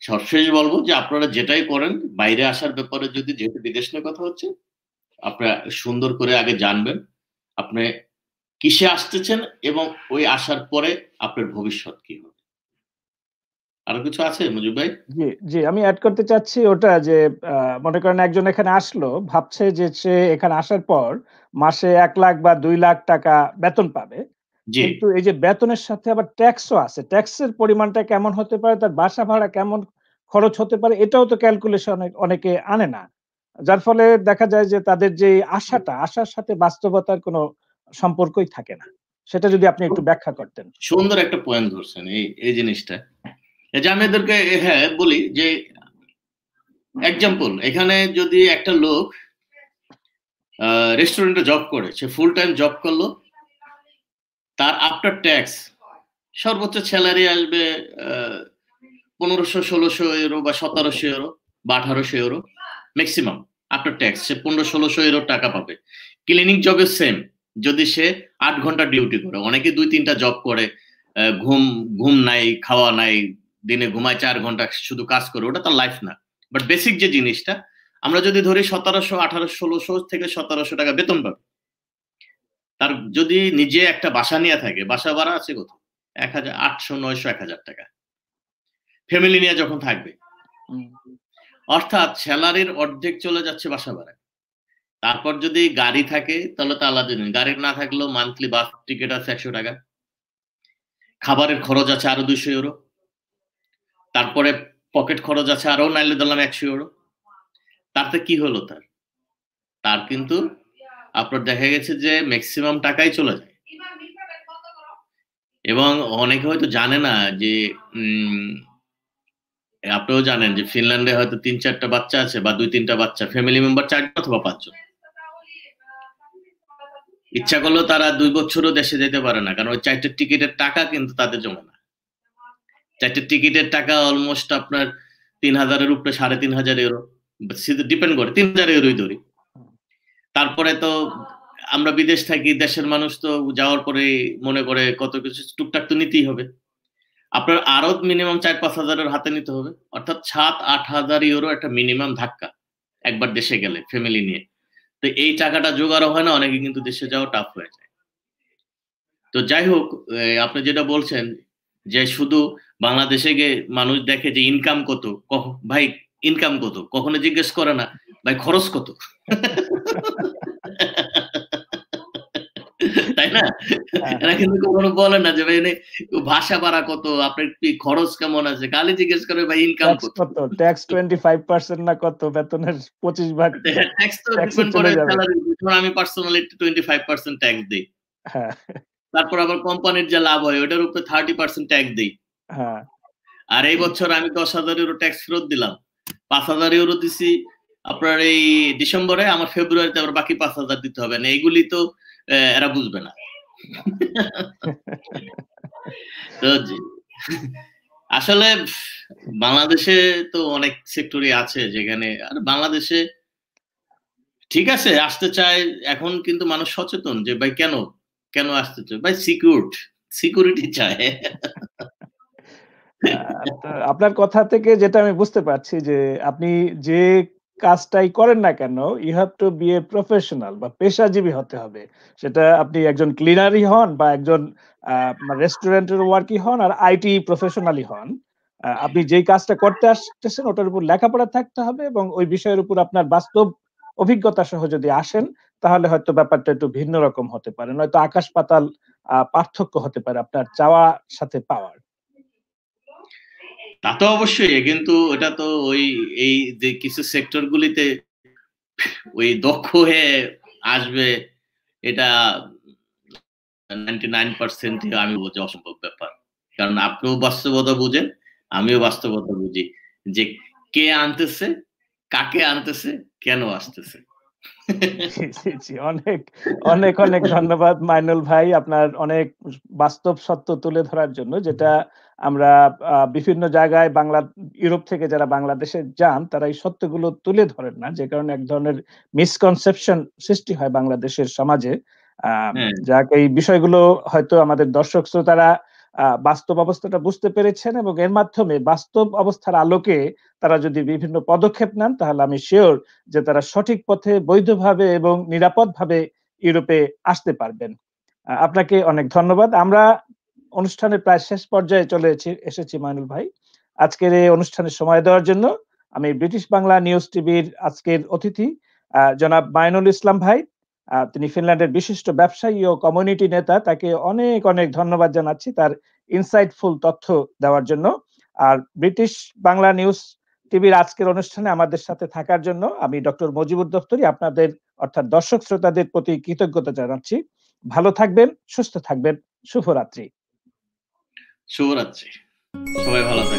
সবশেষ বলবো যে আপনারা যেটাই করেন, বাইরে আসার ব্যাপারে যদি, যেহেতু বিদেশ নিয়ে কথা হচ্ছে, আপনারা সুন্দর করে আগে জানবেন আপনি কিসে আসতেছেন এবং ওই আসার পরে আপনার ভবিষ্যৎ কি হবে। আরো কিছু আছে মুজিব ভাই? জি, জি। আমি এড করতে চাচ্ছি ওটা যে মনে করেন একজন এখানে আসলো, ভাবছে যে সে এখানে আসার পর মাসে ১ লাখ বা ২ লাখ টাকা বেতন পাবে। জি। কিন্তু এই যে বেতনের সাথে আবার ট্যাক্সও আছে। ট্যাক্সের পরিমাণটা কেমন হতে পারে, তার বাসা ভাড়া কেমন খরচ হতে পারে, এটাও তো ক্যালকুলেশন অনেকে আনে না। যার ফলে দেখা যায় যে তাদের যে আশাটা, আশার সাথে বাস্তবতার কোনো সম্পর্কই থাকে না। সেটা যদি আপনি একটু ব্যাখ্যা করতেন। সুন্দর একটা পয়েন্ট ধরছেন এই জিনিসটা। এই যে আমি এদেরকে হ্যাঁ বলি যে এক্সাম্পল, এখানে যদি একটা লোক রেস্টুরেন্টে জব করে, সে ফুল টাইম জব করলো, তার আফটার ট্যাক্স সর্বোচ্চ স্যালারি আসবে 1500-1600 ইউরো বা 1700 ইউরো বা 1800 ইউরো ম্যাক্সিমাম। আফটার ট্যাক্স সে 1500-1600 ইউরো টাকা পাবে। ক্লিনিক জবে সেম, যদি সে 8 ঘন্টা ডিউটি করে। অনেকে 2-3টা জব করে, ঘুম ঘুম নাই, খাওয়া নাই, দিনে ঘুমায় 4 ঘন্টা, শুধু কাজ করে, ওটা তার লাইফ না। বাট বেসিক যে জিনিসটা, আমরা যদি ধরি 1700, 1800, 1600 থেকে 1700 টাকা বেতন পাবে, তার যদি নিজে একটা বাসা নিয়ে থাকে, বাসা ভাড়া আছে কত? 1000, 800, 900, 1000 টাকা। ফ্যামিলি নিয়ে যখন থাকবে, হুম। অর্থাৎ স্যালারির অর্ধেক চলে যাচ্ছে বাসা ভাড়ায়। তারপর যদি গাড়ি থাকে তাহলে তো আলাদা জিনিস। গাড়ি না থাকলেও মান্থলি বাস টিকিট আছে 100 টাকা। খাবারের খরচ আছে আরো 200 ইউরো। তারপরে পকেট খরচ আছে আরো নাইলে ধরলাম 100 ইউরো। তাতে কি হলো তার? তার কিন্তু আপনার দেখা গেছে যে ম্যাক্সিমাম টাকাই চলে যায়। এবং অনেকে হয়তো জানে না যে আপনিও জানেন যে ফিনল্যান্ডে হয়তো ৩-৪টা বাচ্চা আছে বা ২-৩টা বাচ্চা, ফ্যামিলি মেম্বার ৪ জন অথবা ৫ জন। ইচ্ছা করলেও তারা ২ বছরও দেশে যেতে পারে না, কারণ ওই 4টা টিকিটের টাকা কিন্তু তাদের জমে না। 4টা টিকিটের টাকা অলমোস্ট আপনার ৩,০০০ এর উপরে ৩,৫০০ ইউরো, ডিপেন্ড করে ৩,০০০ ইউরোই ধরি। তারপরে তো আমরা বিদেশ থাকি, দেশের মানুষ তো যাওয়ার পরে মনে করে কত কিছু টুকটাক তো নিতেই হবে। আপনার আরো মিনিমাম ৪-৫ হাজারের হাতে নিতে হবে। অর্থাৎ ৭-৮ হাজার ইউরো একটা মিনিমাম ধাক্কা একবার দেশে গেলে ফ্যামিলি নিয়ে। তো এই টাকাটা জোগাড়ও হয় না, অনেকে কিন্তু দেশে যাওয়া টাফ হয়ে যায়। তো যাই হোক, আপনি যেটা বলছেন যে শুধু বাংলাদেশে গিয়ে মানুষ দেখে যে ইনকাম কত, ভাই ইনকাম কত কখনো জিজ্ঞেস করে না, ভাই খরচ কত। তাই না? এরা কিন্তু কখনো বলে না যে ভাই ভাষা ভাড়া কত, আপনার কি খরচ কেমন আছে, খালি জিজ্ঞেস করে ভাই ইনকাম কত। ট্যাক্স 25% না কত, বেতনের 25 ভাগ ট্যাক্স তো ট্যাক্সে ডিপেন্ড করে চলে যাবে। স্যালারি। যেমন আমি পার্সোনালি 25% ট্যাক্স দেই। হ্যাঁ, তারপর আবার কোম্পানির যে লাভ হয় ওটার উপরে 30% ট্যাক্স দেই। হ্যাঁ। আর এই বছর আমি 10,000 ইউরো ট্যাক্স ফেরত দিলাম। 5,000 ইউরো দিছি আপনার এই ডিসেম্বরে, আমার ফেব্রুয়ারিতে আবার বাকি 5,000 দিতে হবে না। এগুলি তো এরা বুঝবে না। তো আসলে বাংলাদেশে তো অনেক সেক্টরই আছে যেখানে, আর বাংলাদেশে ঠিক আছে আসতে চায়, এখন কিন্তু মানুষ সচেতন যে ভাই কেন আসতে চায়, ভাই সিকিউরিটি চায়। তো আপনার কথা থেকে যেটা আমি বুঝতে পারছি যে আপনি যে কাজটাই করেন না কেন, you have to be a professional বা পেশাজীবী হতে হবে। সেটা আপনি একজন ক্লিনারই হন বা একজন রেস্টুরেন্টের ওয়ার্কই হন আর আইটি প্রফেশনালই হন। আপনি যেই কাজটা করতে আসতেছেন ওটার উপর লেখাপড়া থাকতে হবে এবং ওই বিষয়ের উপর আপনার বাস্তব অভিজ্ঞতা সহ যদি আসেন, তাহলে হয়তো ব্যাপারটা একটু ভিন্ন রকম হতে পারে। নয়তো আকাশ পাতাল পার্থক্য হতে পারে আপনার চাওয়ার সাথে পাওয়ার। তা তো অবশ্যই, কিন্তু এটা তো এই যে কিছু সেক্টর গুলিতে ওই দক্ষ হয়ে আসবে, এটা 99% আমি বলছি অসম্ভব ব্যাপার। কারণ আপনিও বাস্তবতা বুঝেন, আমিও বাস্তবতা বুঝি যে কে আনতেছে, কাকে আনতেছে, কেন আসতেছে। অনেক অনেক অনেক ধন্যবাদ মাইনুল ভাই, আপনার অনেক বাস্তব সত্য তুলে ধরার জন্য, যেটা আমরা বিভিন্ন জায়গায় ইউরোপ থেকে যারা বাংলাদেশে যান তারা এই সত্যগুলো তুলে ধরেন না, যে কারণে এক ধরনের মিসকনসেপশন সৃষ্টি হয় বাংলাদেশের সমাজে। হ্যাঁ, যাক, এই বিষয়গুলো হয়তো আমাদের দর্শক শ্রোতারা বাস্তব অবস্থাটা বুঝতে পেরেছেন, এবং এর মাধ্যমে বাস্তব অবস্থার আলোকে তারা যদি বিভিন্ন পদক্ষেপ নেন, তাহলে আমি সিওর যে তারা সঠিক পথে বৈধভাবে এবং নিরাপদভাবে ইউরোপে আসতে পারবেন। আপনাকে অনেক ধন্যবাদ। আমরা অনুষ্ঠানের প্রায় শেষ পর্যায়ে চলে এসেছি মাইনুল ভাই। আজকের এই অনুষ্ঠানে সময় দেওয়ার জন্য আমি ব্রিটিশ বাংলা নিউজ টিভির আজকের অতিথি জনাব মাইনুল ইসলাম ভাই, তিনি ফিনল্যান্ডের বিশিষ্ট ব্যবসায়ী ও কমিউনিটি নেতা। তাকে অনেক অনেক ধন্যবাদ জানাচ্ছি তার ইনসাইটফুল তথ্য দেওয়ার জন্য। আর ব্রিটিশ বাংলা নিউজ টিভির আজকের অনুষ্ঠানে আমাদের সাথে থাকার জন্য আমি ডক্টর মজিবুর দফতরি আপনাদের অর্থাৎ দর্শক শ্রোতাদের প্রতি কৃতজ্ঞতা জানাচ্ছি। ভালো থাকবেন, সুস্থ থাকবেন। শুভরাত্রি। শুভরাত্রি। সবাই ভালো থাকবেন।